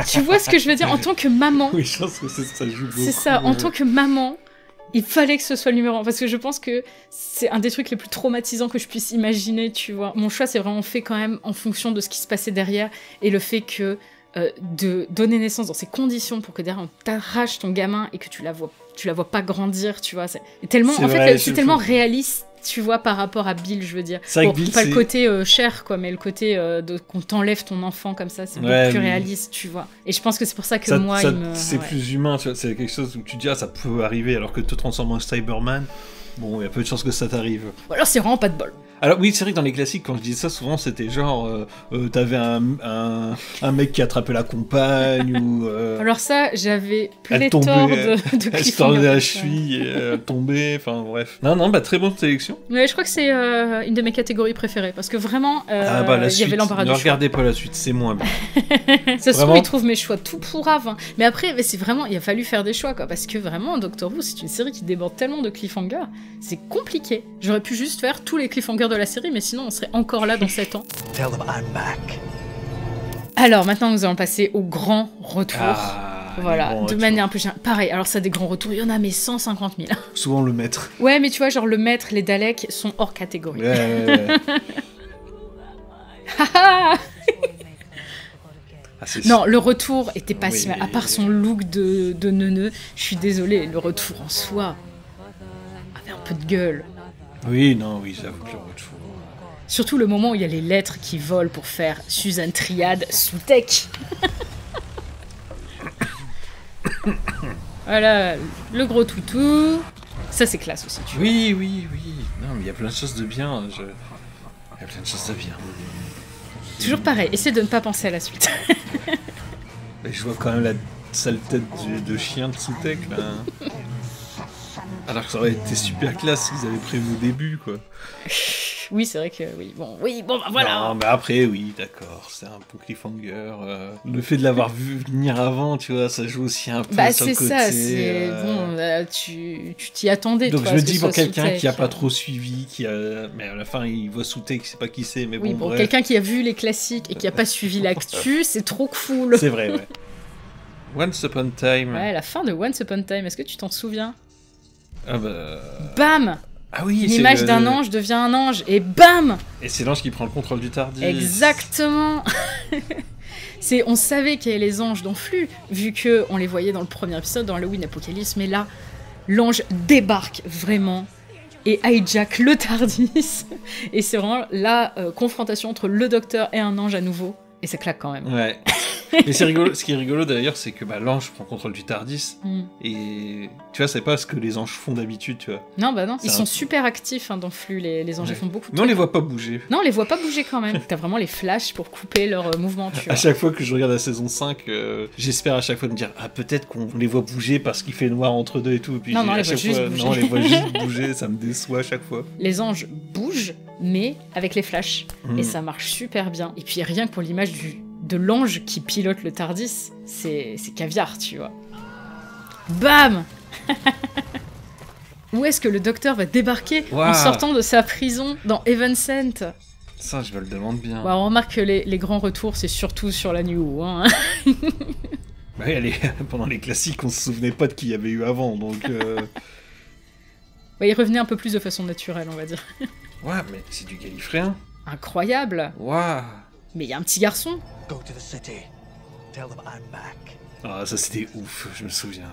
Tu vois ce que je veux dire en tant que maman?
Oui, je pense que ça joue beaucoup.
C'est ça, en tant que maman, il fallait que ce soit le numéro 1, parce que je pense que c'est un des trucs les plus traumatisants que je puisse imaginer, tu vois. Mon choix, c'est vraiment fait quand même en fonction de ce qui se passait derrière, et le fait que de donner naissance dans ces conditions pour que derrière on t'arrache ton gamin et que tu la vois pas grandir, tu vois. C'est tellement,
C'est
en
vrai,
fait, c'est tellement réaliste, tu vois, par rapport à Bill, je veux dire.
C'est vrai
Bon,
que Bill,
pas
c'est-
le côté cher, quoi, mais le côté qu'on t'enlève ton enfant comme ça, c'est
Ouais,
beaucoup plus
oui.
réaliste, tu vois. Et je pense que c'est pour ça que
Ça-
moi,
ça-
il me...
c'est
ouais.
plus humain, tu vois, c'est quelque chose où tu dis, ah, ça peut arriver, alors que te transformer en Cyberman, bon, il y a peu de chances que ça t'arrive.
Ou alors c'est vraiment pas de bol.
Alors oui, c'est vrai que dans les classiques, quand je disais ça, souvent c'était genre, t'avais un mec qui attrapait la compagne, ou...
Alors ça, j'avais
elle
pléthore
tombait,
de
elle se
cliffhangers.
tordait la cheville, et elle tombait, enfin bref. Non, bah très bonne sélection.
Mais je crois que c'est une de mes catégories préférées, parce que vraiment,
Ah bah la
il y
suite,
avait l'embarras
ne
du choix.
regardez pas la suite, c'est moins bien.
Ça se trouve,
Vraiment.
ils trouvent mes choix tout pourraves. Hein. Mais après, c'est vraiment, il a fallu faire des choix, quoi, parce que vraiment, Doctor Who, c'est une série qui déborde tellement de cliffhangers, c'est compliqué. J'aurais pu juste faire tous les cliffhangers de la série, mais sinon, on serait encore là dans 7 ans.
Tell them I'm back.
Alors maintenant, nous allons passer au grand retour.
Ah,
Voilà,
bon,
de manière un peu générale. Pareil, alors ça, des grands retours, il y en a mais 150 000.
souvent le maître.
Ouais, mais tu vois, genre le maître, les Daleks sont hors catégorie.
Ouais. Ah, c'est
Non, le retour était pas
Oui.
si mal. À part son look de neuneu, je suis désolée, le retour en soi avait un peu de gueule.
Oui, j'avoue que le retour...
Surtout le moment où il y a les lettres qui volent pour faire Suzanne Triade sous tech. Voilà, le gros toutou. Ça, c'est classe aussi, tu vois.
Oui. Non, mais il y a plein de choses de bien. Il y a plein de choses de bien.
Toujours pareil, essaie de ne pas penser à la suite.
Et je vois quand même la sale tête de chien de Soutek, là. Alors que ça aurait été super classe s'ils avaient prévu au début, quoi.
Oui, c'est vrai que oui, bon, bah voilà.
Non, mais après, oui, d'accord, c'est un bon cliffhanger. Le fait de l'avoir vu venir avant, tu vois, ça joue aussi un peu
Bah
sur
c'est
le côté.
ça, c'est bon, tu t'y attendais.
Donc
toi,
je me
à ce que
dis
ce
pour
soit
quelqu'un qui a
Soutek.
pas trop suivi, mais à la fin il voit Soutek, il sait pas qui c'est, mais
Oui,
bon,
pour
bref.
quelqu'un qui a vu les classiques et qui a pas suivi l'actu, c'est trop cool.
C'est vrai, ouais. Once Upon a Time.
Ouais, la fin de Once Upon a Time, est-ce que tu t'en souviens?
Ah bah...
Bam!
Ah oui,
L'image d'un ange devient un ange, et bam!
Et c'est l'ange qui prend le contrôle du Tardis.
Exactement! On savait qu'il y avait les anges dans Flux, vu que on les voyait dans le premier épisode, dans Halloween Apocalypse, mais là, l'ange débarque vraiment et hijack le Tardis. Et c'est vraiment la confrontation entre le docteur et un ange à nouveau. Et ça claque quand même.
Ouais. Mais c'est rigolo. Ce qui est rigolo d'ailleurs, c'est que l'ange prend contrôle du Tardis.
Mm.
Et tu vois, c'est pas ce que les anges font d'habitude, tu vois.
Non, bah non, ils
C'est
sont
un-
super actifs dans Flux, les anges,
Ouais.
ils font beaucoup de
Mais on les
trucs.
voit pas bouger.
Non, on les voit pas bouger quand même. T'as vraiment les flashs pour couper leur mouvement, tu
À
vois.
chaque fois que je regarde la saison 5, j'espère à chaque fois de me dire ah peut-être qu'on les voit bouger parce qu'il fait noir entre deux et tout. Et puis
Non, on
à
les voit
chaque
juste
fois,
bouger.
non, on les voit juste bouger, ça me déçoit à chaque fois.
Les anges bougent, mais avec les flashs.
Mm.
Et ça marche super bien. Et puis rien que pour l'image de l'ange qui pilote le Tardis, c'est caviar, tu vois. Bam! Où est-ce que le docteur va débarquer en
Waouh.
sortant de sa prison dans Evanscent?
Ça, je me le demande bien.
Bon, on remarque que les grands retours, c'est surtout sur la New Who, hein.
Ouais, pendant les classiques, on se souvenait pas de qui y avait eu avant, donc.
Ouais, il revenait un peu plus de façon naturelle, on va dire.
Ouais, mais c'est du gallifréen.
Incroyable.
Waouh.
Mais il y a un petit garçon.
Go to the city. Tell them I'm back.
Ah, ça c'était ouf, je me souviens.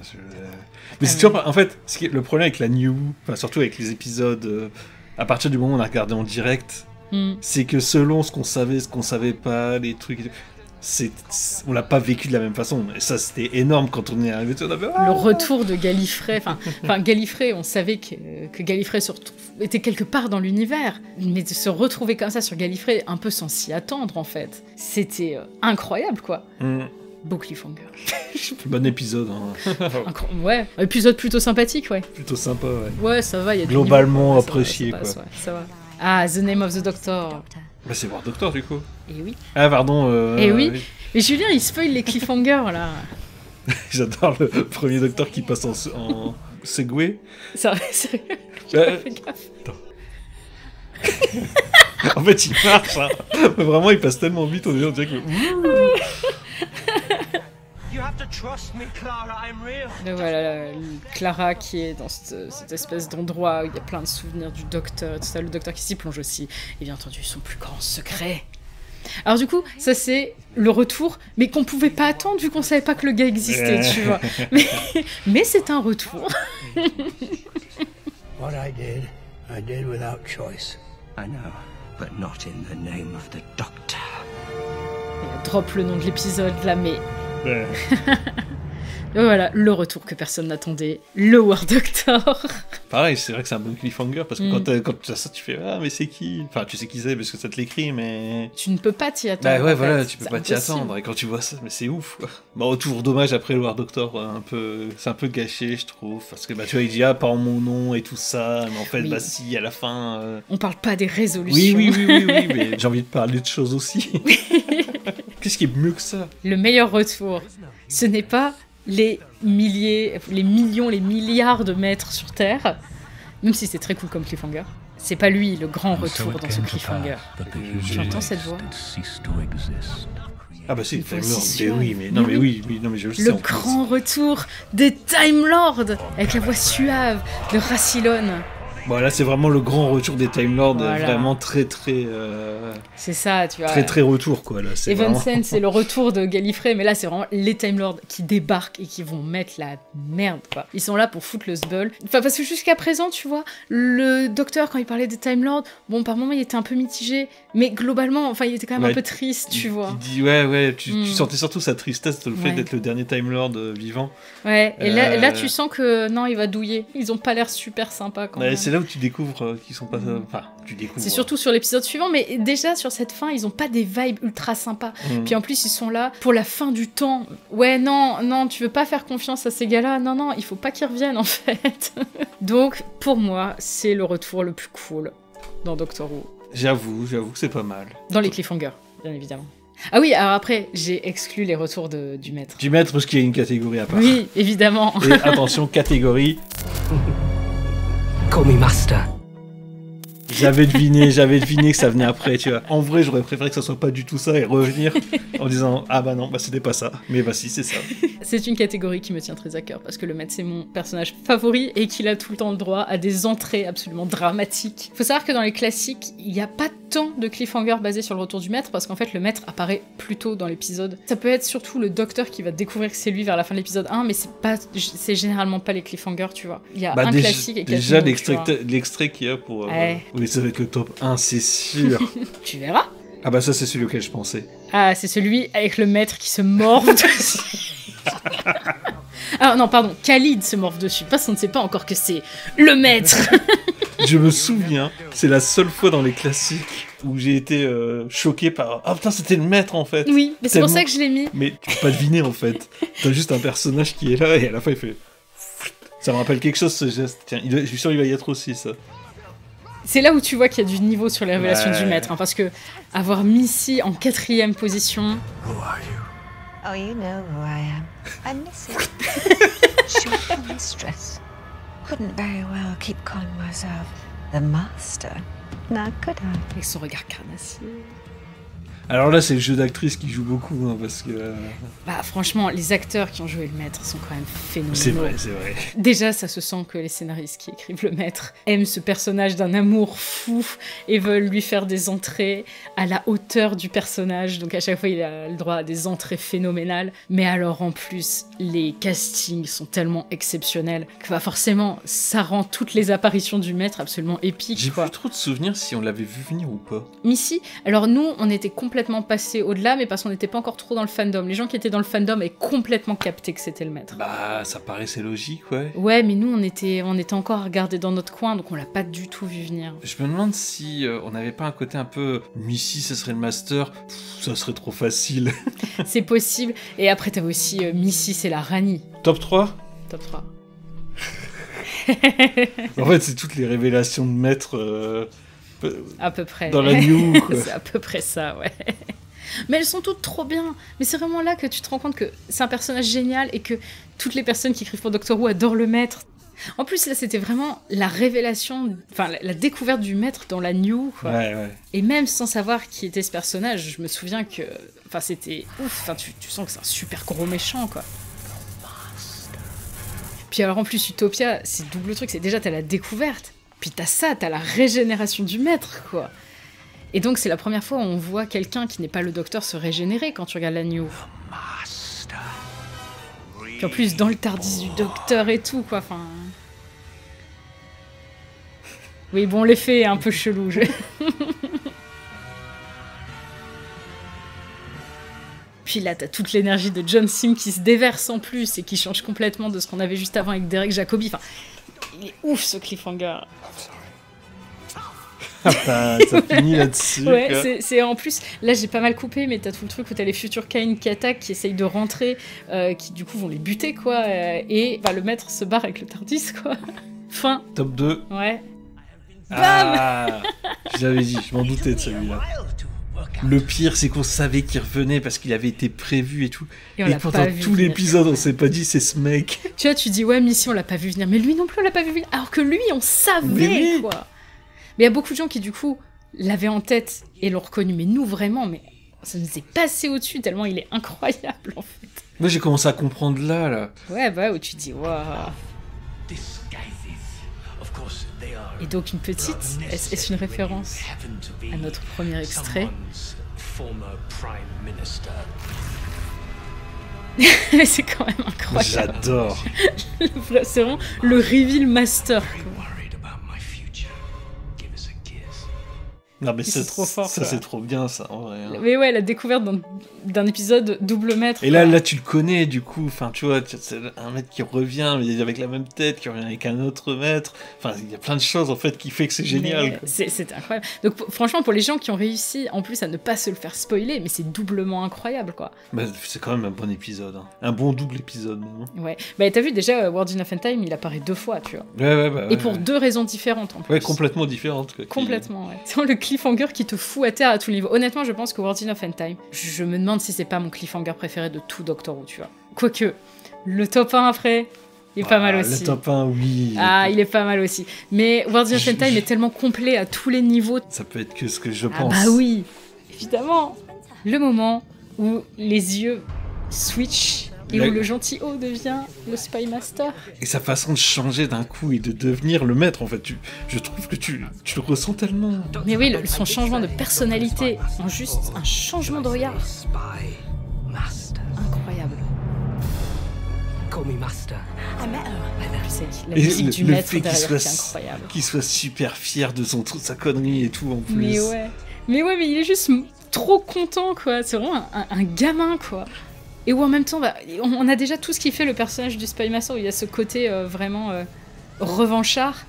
Mais c'est toujours pas... En fait, le problème avec la New, enfin surtout avec les épisodes, à partir du moment où on a regardé en direct, c'est que selon ce qu'on savait pas, les trucs... on l'a pas vécu de la même façon. Et ça, c'était énorme quand on est arrivé. On avait...
Le retour de Gallifrey. Enfin, Gallifrey, on savait que Gallifrey était quelque part dans l'univers. Mais de se retrouver comme ça sur Gallifrey, un peu sans s'y attendre, en fait, c'était incroyable, quoi. Beau cliffhanger.
Bon épisode. Hein.
Ouais, épisode plutôt sympathique, ouais.
Plutôt sympa, ouais.
Ouais, ça va, il y a
globalement
niveau,
apprécié,
ça
quoi.
passe, ouais, ça va. Ah, The Name of the Doctor.
Bah, c'est War Doctor, du coup.
Et oui.
Ah, pardon.
Et oui. Mais Julien, il spoil les cliffhangers, là.
J'adore le premier Docteur qui passe en Segway.
Sérieux, j'ai pas fait gaffe.
En fait, il marche, hein. Mais vraiment, il passe tellement vite, on dirait que...
You have to trust me, Clara. I'm real.
Et voilà, Clara qui est dans cette espèce d'endroit où il y a plein de souvenirs du Docteur et tout ça. Le Docteur qui s'y plonge aussi. Et bien entendu, son plus grand secret. Alors du coup, ça c'est le retour, mais qu'on pouvait pas attendre vu qu'on savait pas que le gars existait, tu vois. Mais c'est un retour.
What I did without choice. I know, but not in the name of the Doctor.
Et elle drop le nom de l'épisode là, mais... Et voilà, le retour que personne n'attendait, le War Doctor.
Pareil, c'est vrai que c'est un bon cliffhanger, parce que quand tu as ça, tu fais « Ah, mais c'est qui ?» Enfin, tu sais qui c'est, parce que ça te l'écrit, mais...
Tu ne peux pas t'y attendre.
Bah ouais,
en
voilà,
fait.
tu peux
C'est
pas t'y
impossible.
attendre, et quand tu vois ça, mais c'est ouf, quoi. Bon, retour dommage après le War Doctor, c'est un peu gâché, je trouve, parce que, bah, tu vois, il dit « Ah, pas en mon nom, et tout ça », mais en fait,
Oui.
bah si, à la fin...
On parle pas des résolutions.
Oui, mais j'ai envie de parler de choses aussi. Qu'est-ce qui est mieux que ça?
Le meilleur retour, ce n'est pas les milliers, les millions, les milliards de mètres sur Terre, même si c'est très cool comme cliffhanger. C'est pas lui le grand retour dans ce cliffhanger. J'entends cette voix.
Ah bah si, Time Lord,
Position.
mais oui, mais non, mais oui, non, mais je le sais.
Le
en plus.
grand retour des Time Lords avec la voix suave de Rassilon.
Bon, là, c'est vraiment le grand retour des Time Lords,
Voilà.
vraiment très
C'est ça, tu vois.
très retour, quoi, là. C'est
Evan
vraiment...
Sen, c'est le retour de Gallifrey, mais là, c'est vraiment les Time Lords qui débarquent et qui vont mettre la merde, quoi. Ils sont là pour foutre le sbull. Enfin, parce que jusqu'à présent, tu vois, le Docteur, quand il parlait des Time Lords, bon, par moments, il était un peu mitigé, mais globalement, enfin, il était quand même
Ouais,
un peu triste, tu vois.
Il dit, ouais, tu sentais surtout sa tristesse, le fait
Ouais.
d'être le dernier Time Lord vivant.
Ouais, et là, tu sens que, non, il va douiller. Ils ont pas l'air super sympas, quand
Ouais,
même.
c'est là où tu découvres qu'ils sont pas... Enfin, tu découvres...
C'est surtout sur l'épisode suivant, mais déjà sur cette fin, ils ont pas des vibes ultra sympas. Puis en plus, ils sont là pour la fin du temps. Ouais, non, tu veux pas faire confiance à ces gars-là. Non, il faut pas qu'ils reviennent en fait. Donc, pour moi, c'est le retour le plus cool dans Doctor Who.
J'avoue que c'est pas mal.
Dans les cliffhangers, bien évidemment. Ah oui, alors après, j'ai exclu les retours du maître.
Du maître, parce qu'il y a une catégorie à part.
Oui, évidemment.
Et attention, catégorie...
Call me master.
J'avais deviné que ça venait après, tu vois. En vrai, j'aurais préféré que ça soit pas du tout ça et revenir en disant « Ah bah non, bah c'était pas ça. » Mais bah si, c'est ça.
C'est une catégorie qui me tient très à cœur parce que le maître c'est mon personnage favori et qu'il a tout le temps le droit à des entrées absolument dramatiques. Faut savoir que dans les classiques, il n'y a pas tant de cliffhanger basés sur le retour du maître parce qu'en fait le maître apparaît plus tôt dans l'épisode. Ça peut être surtout le docteur qui va découvrir que c'est lui vers la fin de l'épisode 1, mais c'est généralement pas les cliffhangers, tu vois. Il y a un classique et
déjà
quasiment, tu vois.
l'extrait qu'il y a pour...
Ouais.
Oui, ça va être le top 1, c'est sûr.
Tu verras.
Ah bah ça, c'est celui auquel je pensais.
Ah, c'est celui avec le maître qui se morve dessus. Ah non, pardon, Khalid se morve dessus, parce qu'on ne sait pas encore que c'est le maître.
Je me souviens, c'est la seule fois dans les classiques où j'ai été choqué par... Ah putain, c'était le maître en fait.
Oui, mais c'est pour
Tellement-
ça que je l'ai mis.
Mais tu peux pas deviner en fait. T'as juste un personnage qui est là et à la fin il fait... Ça me rappelle quelque chose ce geste. Tiens, je suis sûr il va y être aussi ça.
C'est là où tu vois qu'il y a du niveau sur les révélations
Ouais.
du maître, hein, parce que avoir Missy en 4e position,
Oh, you know who I am. I'm Missy. Short mistress. Couldn't very well keep calling myself the master. Now could I?
avec son regard carnassier.
Alors là, c'est le jeu d'actrice qui joue beaucoup, hein, parce que...
Bah franchement, les acteurs qui ont joué le maître sont quand même phénoménaux.
C'est vrai, c'est vrai.
Déjà, ça se sent que les scénaristes qui écrivent le maître aiment ce personnage d'un amour fou et veulent lui faire des entrées à la hauteur du personnage. Donc à chaque fois, il a le droit à des entrées phénoménales. Mais alors en plus, les castings sont tellement exceptionnels que bah, forcément, ça rend toutes les apparitions du maître absolument épiques.
J'ai
quoi.
plus trop de souvenirs si on l'avait vu venir ou pas.
Missy, alors nous, on était complètement passés au-delà, mais parce qu'on n'était pas encore trop dans le fandom. Les gens qui étaient dans le fandom avaient complètement capté que c'était le maître.
Bah, ça paraissait logique, ouais.
Ouais, mais nous, on était encore à regarder dans notre coin, donc on l'a pas du tout vu venir.
Je me demande si on n'avait pas un côté un peu Missy, ça serait le master, ça serait trop facile.
C'est possible. Et après, t'avais aussi Missy, c'est la Rani.
Top 3
Top 3.
En fait, c'est toutes les révélations de maître
À peu près.
dans la New, quoi.
C'est à peu près ça, ouais. Mais elles sont toutes trop bien. Mais c'est vraiment là que tu te rends compte que c'est un personnage génial et que toutes les personnes qui écrivent pour Doctor Who adorent le maître. En plus, là, c'était vraiment la révélation, enfin, la découverte du maître dans la New, quoi.
Ouais.
Et même sans savoir qui était ce personnage, je me souviens que... Enfin, c'était ouf. Enfin, tu sens que c'est un super gros méchant, quoi. Puis alors, en plus, Utopia, c'est double truc. C'est déjà, t'as la découverte. Puis t'as ça, t'as la régénération du maître, quoi. Et donc, c'est la première fois où on voit quelqu'un qui n'est pas le docteur se régénérer quand tu regardes la New. Puis en plus, dans le Tardis du docteur et tout, quoi. Enfin... Oui, bon, l'effet est un peu chelou. Puis là, t'as toute l'énergie de John Sim qui se déverse en plus et qui change complètement de ce qu'on avait juste avant avec Derek Jacobi. Enfin, il est ouf, ce cliffhanger.
Ça finit là-dessus.
Ouais, c'est en plus, là j'ai pas mal coupé, mais t'as tout le truc où t'as les futurs Kain qui attaquent, qui essayent de rentrer, qui du coup vont les buter, quoi, et bah, le maître se barre avec le Tardis, quoi. Fin.
Top 2.
Ouais.
Ah, je l'avais dit, je m'en doutais de celui-là. Le pire, c'est qu'on savait qu'il revenait parce qu'il avait été prévu et tout.
Et on
Et
l'a
pendant
pas vu
tout
venir.
l'épisode, on s'est pas dit c'est ce mec.
Tu vois, tu dis, ouais, Missy, on l'a pas vu venir, mais lui non plus, on l'a pas vu venir, alors que lui, on savait,
Mais oui.
quoi. Mais il y a beaucoup de gens qui, du coup, l'avaient en tête et l'ont reconnu, mais nous, vraiment, mais ça nous est passé au-dessus, tellement il est incroyable, en fait.
Moi, j'ai commencé à comprendre là.
Ouais, bah, où tu dis, waouh. Et donc, une petite, est-ce une référence à notre premier extrait? Mais c'est quand même incroyable.
J'adore.
C'est vraiment le reveal master, quoi.
Non, mais
C'est trop fort,
ça
quoi.
c'est trop bien, ça, en vrai. Hein.
Mais ouais, la découverte d'un épisode double maître.
Et là,
quoi.
là, tu le connais, du coup. Enfin, tu vois, c'est un maître qui revient, mais avec la même tête, qui revient avec un autre maître. Enfin, il y a plein de choses, en fait, qui fait que c'est génial.
Mais c'est incroyable. Donc, franchement, pour les gens qui ont réussi, en plus, à ne pas se le faire spoiler, mais c'est doublement incroyable, quoi.
Bah, c'est quand même un bon épisode. Hein. Un bon double épisode, même.
Ouais. Bah, t'as vu, déjà, World in of Time, il apparaît 2 fois, tu vois.
Ouais, bah,
Et pour 2 raisons différentes, en plus.
Ouais, complètement différentes. Quoi,
Complètement, ouais. C'est le cliffhanger qui te fout à terre à tous les niveaux. Honnêtement, je pense que World in of Time, je me demande si c'est pas mon cliffhanger préféré de tout Doctor Who, tu vois. Quoique, le top 1 après, il est pas mal aussi.
Le top 1, oui.
Ah, il est pas mal aussi. Mais World in of Time est tellement complet à tous les niveaux.
Ça peut être que ce que je
Ah
pense.
bah oui, évidemment. Le moment où les yeux switch et où le gentil haut devient le Spy Master.
Et sa façon de changer d'un coup et de devenir le maître, en fait, je trouve que tu le ressens tellement.
Mais oui, son changement de personnalité en juste un changement de regard. Incroyable.
Call me master.
La musique du maître
fait
derrière qui est incroyable.
qu'il soit super fier de sa connerie et tout en plus.
Mais ouais, mais il est juste trop content, quoi. C'est vraiment un gamin, quoi. Et où en même temps, bah, on a déjà tout ce qui fait le personnage du Spy Master, où il y a ce côté vraiment revanchard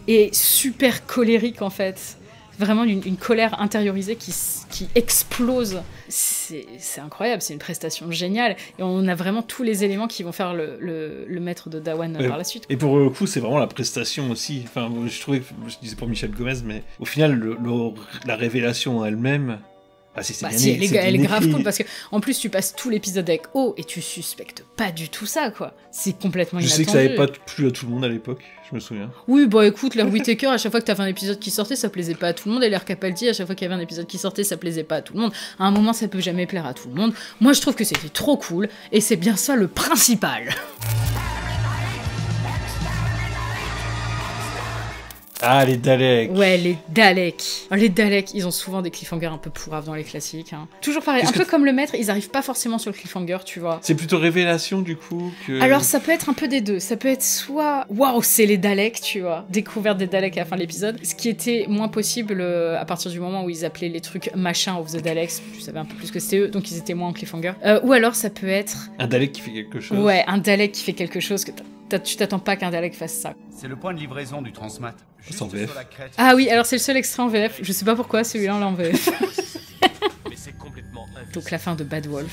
et super colérique, en fait. Vraiment une colère intériorisée qui explose. C'est incroyable, c'est une prestation géniale. Et on a vraiment tous les éléments qui vont faire le maître de Dawan par la suite.
Et pour le coup, c'est vraiment la prestation aussi. Enfin, je trouvais, je disais pour Michel Gomez, mais au final, la révélation en elle-même, Ah si, c'est
Bah
bien
si,
c'est
elle est
bien
grave
écrit.
cool parce que en plus tu passes tout l'épisode avec O et tu suspectes pas du tout ça quoi. C'est complètement
Je
inattendu.
sais que ça avait pas plu à tout le monde à l'époque, je me souviens.
Oui bah écoute, l'air Whittaker à chaque fois que t'avais un épisode qui sortait ça plaisait pas à tout le monde et l'air Capaldi à chaque fois qu'il y avait un épisode qui sortait ça plaisait pas à tout le monde. À un moment ça peut jamais plaire à tout le monde. Moi je trouve que c'était trop cool et c'est bien ça le principal.
Ah, les Daleks.
Ouais, les Daleks. Alors, les Daleks, ils ont souvent des cliffhangers un peu pourraves dans les classiques. Hein. Toujours pareil,
Qu'est-ce
un peu comme le maître, ils arrivent pas forcément sur le cliffhanger, tu vois.
C'est plutôt révélation du coup que...
Alors ça peut être un peu des deux, ça peut être soit waouh c'est les Daleks tu vois, découverte des Daleks à la fin de l'épisode, ce qui était moins possible à partir du moment où ils appelaient les trucs machin of the Daleks, tu savais un peu plus que c'était eux, donc ils étaient moins en cliffhanger. Ou alors ça peut être...
Un Dalek qui fait quelque chose.
Ouais, un Dalek qui fait quelque chose que tu t'attends pas qu'un Dalek fasse ça.
C'est le point de livraison du Transmat.
C'est en VF.
sur la crête.
Ah oui, alors c'est le seul extrait en VF, je sais pas pourquoi celui-là on l'a en VF.
Mais c'est complètement
Donc la fin de Bad Wolf.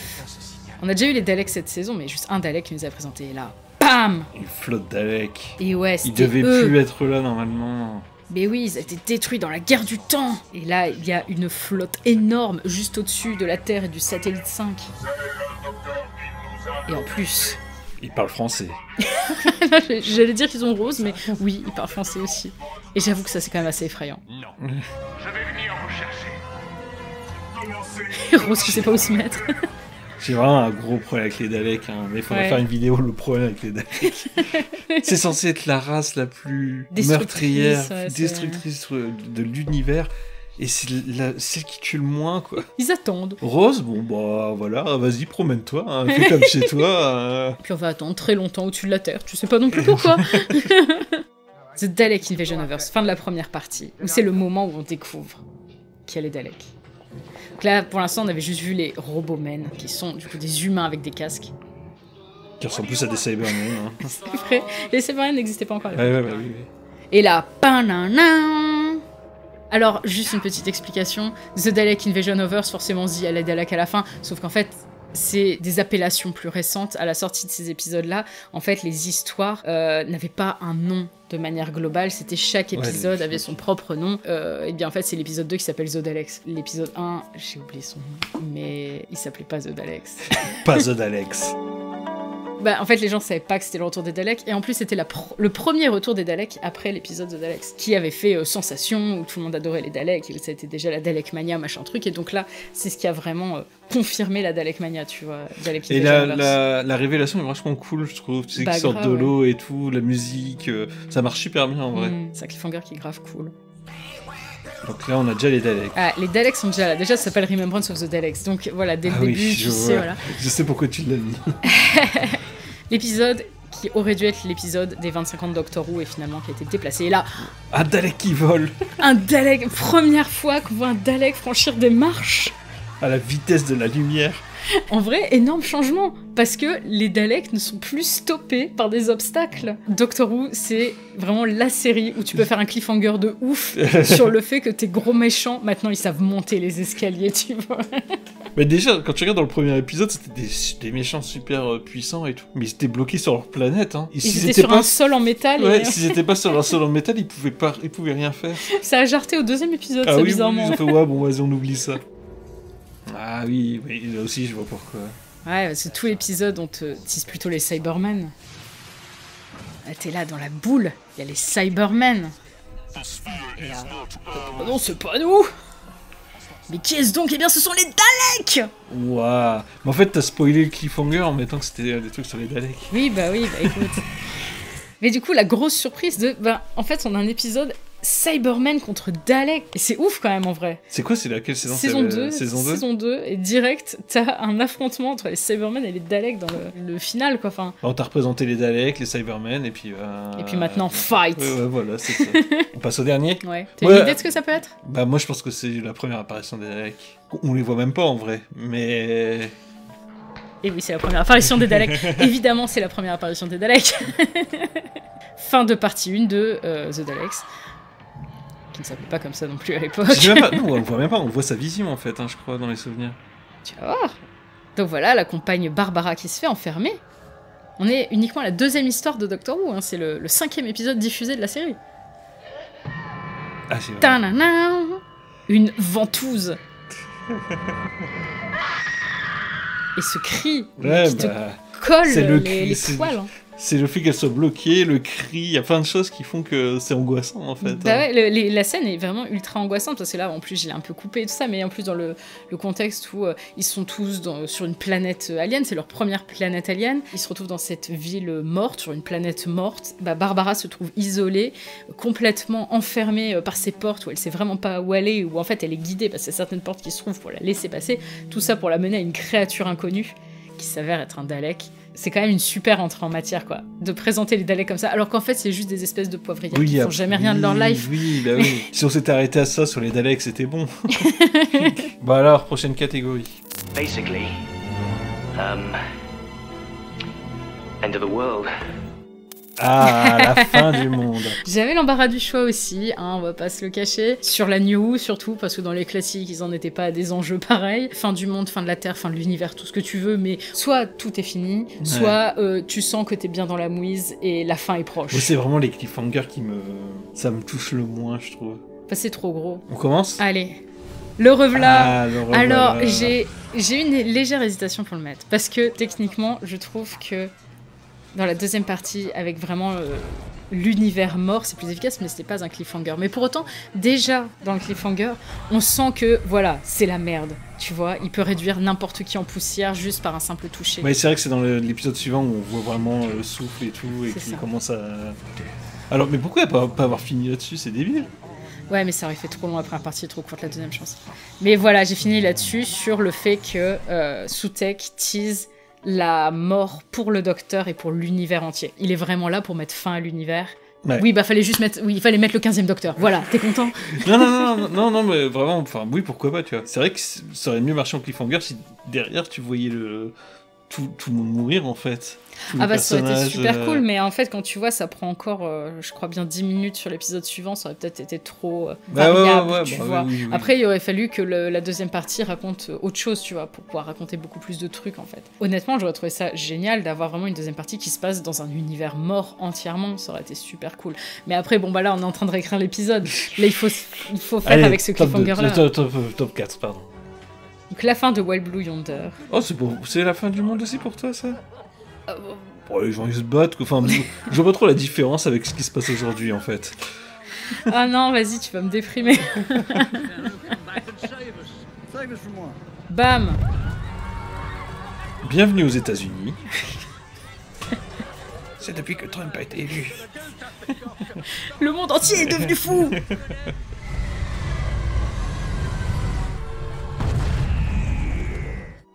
On a déjà eu les Daleks cette saison, mais juste un Dalek qui nous a présenté et là, bam.
Une flotte Dalek.
Et ouais,
Ils
c'était
devaient
eux.
plus être là normalement.
Mais oui, ils ont été détruits dans la guerre du temps. Et là, il y a une flotte énorme juste au-dessus de la Terre et du satellite 5. Et en plus...
Ils parlent français.
J'allais dire qu'ils ont rose, mais oui, ils parlent français aussi. Et j'avoue que ça, c'est quand même assez effrayant.
Non. Je vais venir vous chercher.
Rose qui sait pas où se mettre.
J'ai vraiment un gros problème avec les Daleks, hein, mais il faudrait
Ouais.
faire une vidéo le problème avec les Daleks. C'est censé être la race la plus
Destructrice,
meurtrière,
ouais, c'est-
destructrice de l'univers, et c'est celle qui tue le moins, quoi.
Ils attendent.
Rose, bon bah voilà, vas-y, promène-toi, hein, fais comme chez toi.
Puis on va attendre très longtemps au-dessus de la Terre. Tu sais pas non plus pourquoi. The Dalek Invasion of Earth, fin de la première partie, où c'est le moment où on découvre qu'il y a les Daleks. Donc là, pour l'instant, on avait juste vu les Robomen, qui sont du coup des humains avec des casques.
Qui ressemble plus à des Cybermen. Hein.
C'est vrai, les Cybermen n'existaient pas encore à
Ouais,
l'époque.
ouais, bah oui, oui.
Et là, panana. Alors, juste une petite explication. The Dalek Invasion of Earth, forcément, on se dit, elle est Dalek à la fin, sauf qu'en fait, c'est des appellations plus récentes. À la sortie de ces épisodes-là, en fait, les histoires n'avaient pas un nom de manière globale. C'était chaque
Ouais,
épisode
les-
avait son propre nom. Et bien, en fait, c'est l'épisode 2 qui s'appelle The Daleks. L'épisode 1, j'ai oublié son nom, mais il s'appelait pas The Daleks.
Pas The Daleks.
Bah, en fait, les gens savaient pas que c'était le retour des Daleks, et en plus, c'était le premier retour des Daleks après l'épisode The Daleks, qui avait fait sensation, où tout le monde adorait les Daleks, et où ça était déjà la Dalek Mania, machin truc, et donc là, c'est ce qui a vraiment confirmé la Dalek Mania, tu vois. Dalek
Et
Invasion of Earth.
la révélation est vachement cool, je trouve. Tu sais,
Bah,
qu'ils sortent de
grave,
l'eau et tout, la musique, ça marche super bien en vrai.
C'est un cliffhanger qui est grave cool.
Donc là, on a déjà les Daleks.
Ah, les Daleks sont déjà là. Déjà, ça s'appelle Remembrance of the Daleks, donc voilà, dès le
Ah oui,
début,
je
tu sais,
vois.
voilà.
Je sais pourquoi tu l'as mis.
L'épisode qui aurait dû être l'épisode des 25 ans de Doctor Who, et finalement qui a été déplacé. Et là,
Un Dalek qui vole
un Dalek, première fois qu'on voit un Dalek franchir des marches.
à la vitesse de la lumière.
En vrai, énorme changement, parce que les Daleks ne sont plus stoppés par des obstacles. Doctor Who, c'est vraiment la série où tu peux faire un cliffhanger de ouf sur le fait que tes gros méchants, maintenant ils savent monter les escaliers, tu vois.
Mais déjà, quand tu regardes dans le premier épisode, c'était des méchants super puissants et tout. Mais ils étaient bloqués sur leur planète. Hein. Et
Ils
s'ils
étaient
étaient
sur
pas...
un sol en métal,
Ouais,
et
s'ils étaient pas sur un sol en métal, ils pouvaient rien faire.
ça a jarté au deuxième épisode,
Ah
ça,
oui, oui,
bizarrement.
ils ont fait, ouais, bon, vas-y, on oublie ça. Ah oui, oui, là aussi, je vois pourquoi.
Ouais, parce que tout l'épisode, on te tease plutôt les Cybermen. Ah, t'es là dans la boule, il y a les Cybermen. Et là, oh non, c'est pas nous. Mais qui est-ce donc? Eh bien, ce sont les Daleks.
Waouh. Mais en fait, t'as spoilé le cliffhanger en mettant que c'était des trucs sur les Daleks.
Oui, bah écoute. Mais du coup, la grosse surprise en fait, on a un épisode Cybermen contre Dalek. Et c'est ouf quand même en vrai.
C'est quoi, c'est laquelle saison?
Saison
C'est
2,
Saison 2
et direct, t'as un affrontement entre les Cybermen et les Daleks dans le final, quoi. Enfin,
On t'a représenté les Daleks, les Cybermen, et puis...
et puis maintenant, fight.
Ouais, voilà, c'est ça. On passe au dernier.
Ouais. T'as
Ouais.
une idée de ce que ça peut être?
Bah moi, je pense que c'est la première apparition des Daleks. On les voit même pas en vrai, mais...
Et oui, c'est la première apparition des Daleks. Évidemment, c'est la première apparition des Daleks. Fin de partie 1 de The Daleks. Qui ne s'appelait pas comme ça non plus à l'époque.
Je sais même pas, non, on le voit même pas, on voit sa vision en fait, hein, je crois, dans les souvenirs.
Tu vas voir. Donc voilà, la compagne Barbara qui se fait enfermer. On est uniquement à la deuxième histoire de Doctor Who, hein. C'est le 5e épisode diffusé de la série.
Ah, c'est vrai.
Ta-na-na. Une ventouse Et ce cri
Ouais,
qui te
bah,
colle
c'est le
les
cri, c'est-
poils. Hein.
c'est le fait qu'elle soit bloquée, le cri, il y a plein de choses qui font que c'est angoissant en fait.
Bah ouais, la scène est vraiment ultra angoissante parce que là, en plus, j'ai un peu coupé et tout ça, mais en plus dans le contexte où ils sont tous sur une planète alien, c'est leur première planète alien, ils se retrouvent dans cette ville morte, sur une planète morte. Bah, Barbara se trouve isolée, complètement enfermée par ces portes où elle sait vraiment pas où aller, où en fait elle est guidée parce qu'il y a certaines portes qui se trouvent pour la laisser passer. Tout ça pour la mener à une créature inconnue qui s'avère être un Dalek. C'est quand même une super entrée en matière, quoi, de présenter les Daleks comme ça, alors qu'en fait, c'est juste des espèces de poivrières qui font jamais rien de leur life.
Oui, bah oui. Si on s'était arrêté à ça sur les Daleks, c'était bon. Bah alors, prochaine catégorie.
Basically, end of the world.
Ah, la fin du monde.
J'avais l'embarras du choix aussi, hein, on va pas se le cacher. Sur la New, surtout, parce que dans les classiques, ils en étaient pas à des enjeux pareils. Fin du monde, fin de la Terre, fin de l'univers, tout ce que tu veux, mais soit tout est fini, soit tu sens que t'es bien dans la mouise et la fin est proche.
Moi, c'est vraiment les cliffhangers ça me touche le moins, je trouve.
Enfin, c'est trop gros.
On commence ?
Allez. Le revelà.
Ah, le revelà.
Alors, j'ai une légère hésitation pour le mettre. Parce que, techniquement, je trouve que dans la deuxième partie, avec vraiment l'univers mort, c'est plus efficace, mais c'était pas un cliffhanger. Mais pour autant, déjà, dans le cliffhanger, on sent que, voilà, c'est la merde. Tu vois, il peut réduire n'importe qui en poussière juste par un simple toucher.
Ouais, c'est vrai que c'est dans l'épisode suivant où on voit vraiment le souffle et tout, et qu'il commence à... Alors, mais pourquoi pas avoir fini là-dessus ? C'est débile.
Ouais, mais ça aurait fait trop long la première partie et trop courte la deuxième chance. Mais voilà, j'ai fini là-dessus sur le fait que Sutekh tease la mort pour le docteur et pour l'univers entier. Il est vraiment là pour mettre fin à l'univers. Ouais. Oui, bah fallait juste mettre, il fallait mettre le 15e docteur. Voilà, t'es content ?
non, mais vraiment, enfin oui, pourquoi pas, tu vois. C'est vrai que ça aurait mieux marché en cliffhanger si derrière tu voyais tout le monde mourir en fait.
Ah bah ça aurait été super cool, mais en fait quand tu vois ça prend encore je crois bien 10 minutes sur l'épisode suivant, ça aurait peut-être été trop variable, tu vois. Oui. Après il aurait fallu que la deuxième partie raconte autre chose, tu vois, pour pouvoir raconter beaucoup plus de trucs en fait. Honnêtement j'aurais trouvé ça génial d'avoir vraiment une deuxième partie qui se passe dans un univers mort entièrement, ça aurait été super cool. Mais après bon bah là on est en train de réécrire l'épisode, là il faut faire
allez,
avec ce cliffhanger là.
Top 4, pardon.
Donc la fin de Wild Blue Yonder.
Oh c'est la fin du monde aussi pour toi ça ? Bon, les gens ils se battent, enfin, je vois pas trop la différence avec ce qui se passe aujourd'hui en fait.
Ah non, vas-y, tu vas me déprimer. Bam.
Bienvenue aux États-Unis. C'est depuis que Trump a été élu.
Le monde entier est devenu fou.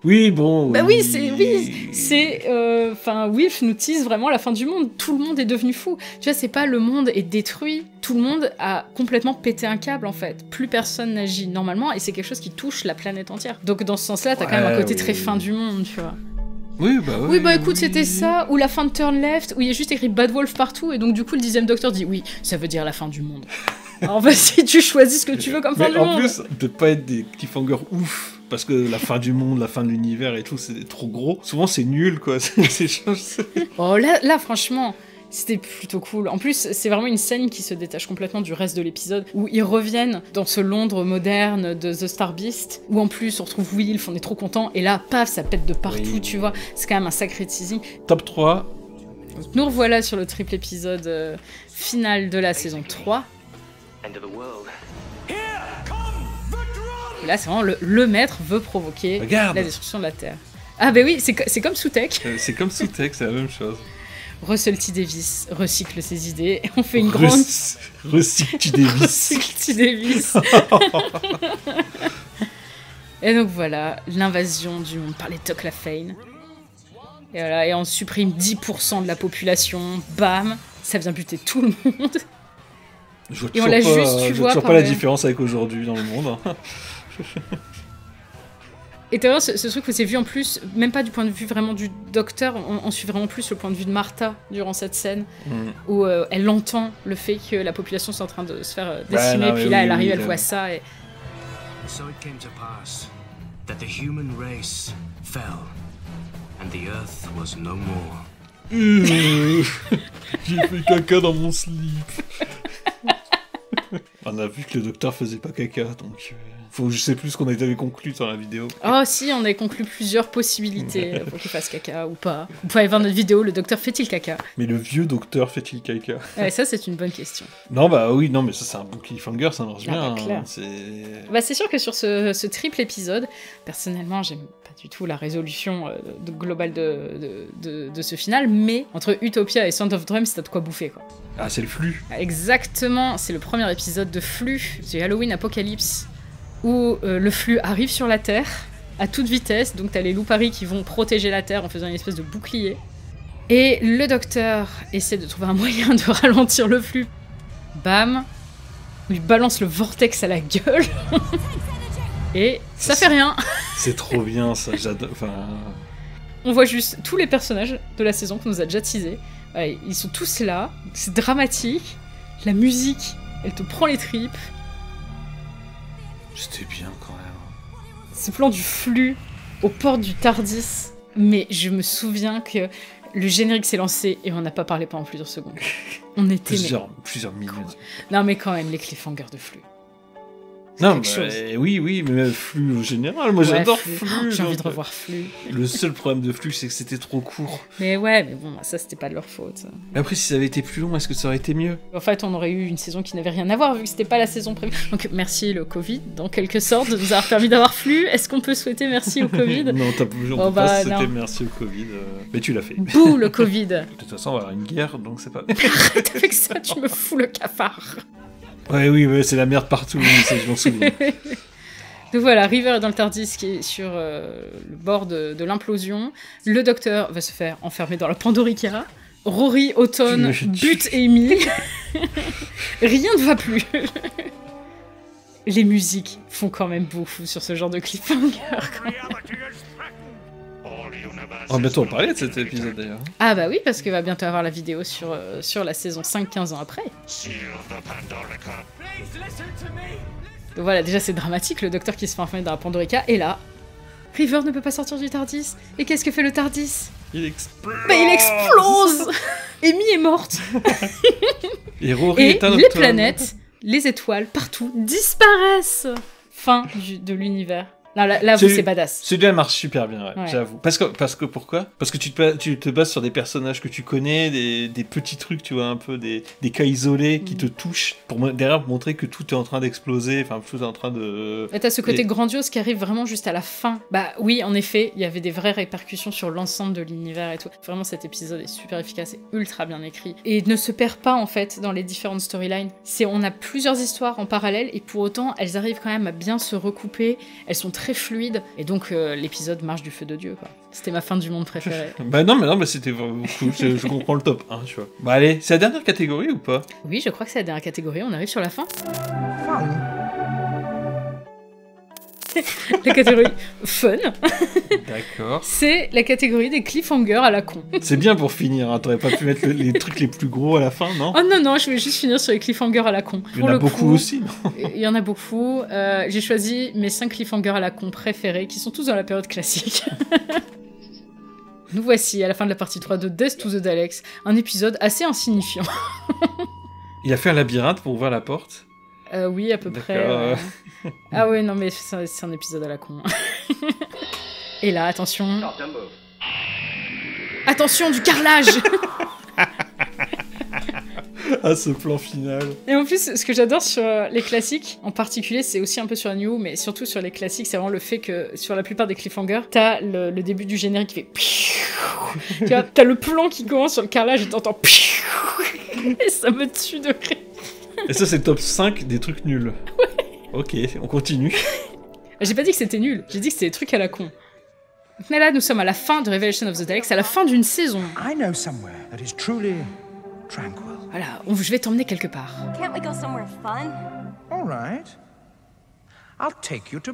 Oui, bon.
Bah oui, enfin, Wilf nous tease vraiment la fin du monde. Tout le monde est devenu fou. Tu vois, c'est pas le monde est détruit. Tout le monde a complètement pété un câble en fait. Plus personne n'agit normalement et c'est quelque chose qui touche la planète entière. Donc dans ce sens-là, t'as quand même un côté très fin du monde, tu vois.
Oui,
bah écoute, c'était ça, ou la fin de Turn Left, où il y a juste écrit Bad Wolf partout, et donc du coup le 10e docteur dit oui, ça veut dire la fin du monde. Alors vas-y, tu choisis ce que tu veux comme fin du monde.
En plus, de pas être des cliffhangers ouf, parce que la fin du monde, la fin de l'univers et tout, c'est trop gros. Souvent c'est nul quoi.
Oh là franchement, c'était plutôt cool. En plus, c'est vraiment une scène qui se détache complètement du reste de l'épisode, où ils reviennent dans ce Londres moderne de The Star Beast, où en plus on retrouve Wilf, on est trop content, et là, paf, ça pète de partout, tu vois. C'est quand même un sacré teasing.
Top 3.
Donc, nous revoilà sur le triple épisode final de la saison 3. Et là, c'est vraiment le maître veut provoquer la destruction de la Terre. Ah bah oui, c'est comme Sutekh.
C'est comme Sutekh, c'est la même chose.
Russell T. Davies recycle ses idées. On fait une grande...
Recycle T. Davies.
Recycle T. Davies. Et donc voilà, l'invasion du monde par les Toclafane. Et voilà, et on supprime 10% de la population. Bam, ça vient buter tout le monde.
Je vois toujours pas la différence avec aujourd'hui dans le monde.
Et t'as vu ce truc où c'est vu en plus, même pas du point de vue vraiment du docteur, on suit vraiment plus le point de vue de Martha durant cette scène, où elle entend le fait que la population est en train de se faire décimer, puis là elle arrive, elle voit ça et...
So it came to pass that the human race fell and the earth was no more.
J'ai fait caca dans mon slip. On a vu que le docteur faisait pas caca, donc... Je sais plus ce qu'on avait conclu dans la vidéo.
Oh si, on a conclu plusieurs possibilités pour qu'il fasse caca ou pas. Vous pouvez aller voir notre vidéo, le docteur fait-il caca?
Mais le vieux docteur fait-il caca?
Ouais, ça c'est une bonne question.
Non bah oui, non mais ça c'est un bon cliffhanger, ça marche
Ah,
bien.
bah, clair. C'est sûr que sur ce triple épisode, personnellement j'aime pas du tout la résolution globale de ce final, mais entre Utopia et Sound of Drums, t'as de quoi bouffer quoi.
Ah c'est le flux.
Exactement, c'est le premier épisode de Flux, du Halloween Apocalypse, où le flux arrive sur la Terre à toute vitesse, donc t'as les loups-paris qui vont protéger la Terre en faisant une espèce de bouclier. Et le docteur essaie de trouver un moyen de ralentir le flux. Bam, on lui balance le vortex à la gueule. Et ça fait rien.
C'est trop bien ça, j'adore. Enfin...
On voit juste tous les personnages de la saison qu'on nous a déjà teasés. Ouais, ils sont tous là, c'est dramatique. La musique, elle te prend les tripes.
C'était bien quand même.
Ce plan du flux aux portes du Tardis. Mais je me souviens que le générique s'est lancé et on n'a pas parlé pendant plusieurs secondes. On était...
Plusieurs minutes.
Non mais quand même, les cliffhangers de flux.
Non, mais oui, mais flux au général, moi j'adore flux.
J'ai envie de revoir flux.
Le seul problème de flux, c'est que c'était trop court.
Mais ouais, mais bon, ça c'était pas de leur faute.
Mais après, si ça avait été plus long, est-ce que ça aurait été mieux?
En fait, on aurait eu une saison qui n'avait rien à voir, vu que c'était pas la saison prévue. Donc merci le Covid, dans quelque sorte, de nous avoir permis d'avoir flux. Est-ce qu'on peut souhaiter merci au Covid?
Non, on peut pas souhaiter merci au Covid. Mais tu l'as fait.
Bouh, le Covid.
De toute façon, on va avoir une guerre, donc c'est pas...
Arrête avec ça, tu me fous le cafard.
Ouais, c'est la merde partout, je m'en souviens.
Donc voilà, River est dans le Tardis qui est sur le bord de l'implosion. Le docteur va se faire enfermer dans la Pandorica. Rory, Autumn, bute Amy. Rien ne va plus. Les musiques font quand même beaucoup sur ce genre de cliffhanger.
On va bientôt en parler de cet épisode d'ailleurs.
Ah bah oui, parce qu'il va bientôt avoir la vidéo sur la saison 5, 15 ans après. Donc voilà, déjà c'est dramatique, le docteur qui se fait enfermer dans la Pandorica, et là, River ne peut pas sortir du Tardis. Et qu'est-ce que fait le Tardis?
Il explose.
Mais il explose. Amy est morte.
Et Rory est un
les planètes, les étoiles, partout, disparaissent. Fin de l'univers. Là c'est badass.
Celui-là marche super bien,
Ouais.
j'avoue. Parce que pourquoi? Parce que tu te bases sur des personnages que tu connais, des petits trucs, tu vois, un peu des cas isolés qui te touchent, pour derrière montrer que tout est en train d'exploser, enfin tout est en train de...
Et t'as ce côté grandiose qui arrive vraiment juste à la fin. Bah oui, en effet, il y avait des vraies répercussions sur l'ensemble de l'univers et tout. Vraiment, cet épisode est super efficace et ultra bien écrit. Et ne se perd pas, en fait, dans les différentes storylines. On a plusieurs histoires en parallèle, et pour autant, elles arrivent quand même à bien se recouper. Elles sont très fluide, et donc l'épisode marche du feu de Dieu, quoi. C'était ma fin du monde préférée.
Bah non, mais c'était vraiment cool, je comprends le top 1, tu vois. Bah allez, c'est la dernière catégorie ou pas?
Oui, je crois que c'est la dernière catégorie, on arrive sur la fin. La catégorie fun.
D'accord.
C'est la catégorie des cliffhangers à la con.
C'est bien pour finir, hein. T'aurais pas pu mettre les trucs les plus gros à la fin, non?
Oh non, je vais juste finir sur les cliffhangers à la con.
Il y en a beaucoup aussi, non?
Il y en a beaucoup. J'ai choisi mes 5 cliffhangers à la con préférés, qui sont tous dans la période classique. Nous voici à la fin de la partie 3 de Death to the Daleks, un épisode assez insignifiant.
Il a fait un labyrinthe pour ouvrir la porte?
Oui, à peu près. Ah ouais, non mais c'est un épisode à la con. Et là, attention. Attention, du carrelage.
Ah, ce plan final.
Et en plus, ce que j'adore sur les classiques, en particulier, c'est aussi un peu sur la New, mais surtout sur les classiques, c'est vraiment le fait que sur la plupart des cliffhangers, t'as le début du générique qui fait... Tu vois, t'as le plan qui commence sur le carrelage et t'entends... Et ça me tue de rire.
Et ça, c'est le top 5 des trucs nuls.
Ouais.
Ok, on continue.
J'ai pas dit que c'était nul, j'ai dit que c'était des trucs à la con. Mais là, nous sommes à la fin de Revelation of the Daleks, à la fin d'une saison.
I know somewhere that is truly tranquil.
Voilà, je vais t'emmener quelque part.
Can't we go somewhere fun?
All right. I'll take you to...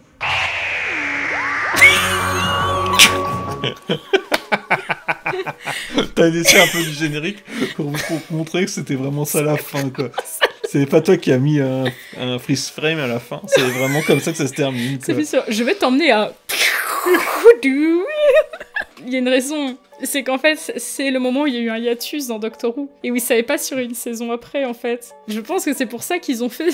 T'as laissé un peu du générique pour montrer que c'était vraiment ça la fin, quoi. C'est pas toi qui as mis un freeze frame à la fin, c'est vraiment comme ça que ça se termine, quoi.
C'est sûr, je vais t'emmener à... Il y a une raison c'est qu'en fait, c'est le moment où il y a eu un hiatus dans Doctor Who, et où ils savaient pas sur une saison après, en fait. Je pense que c'est pour ça qu'ils ont fait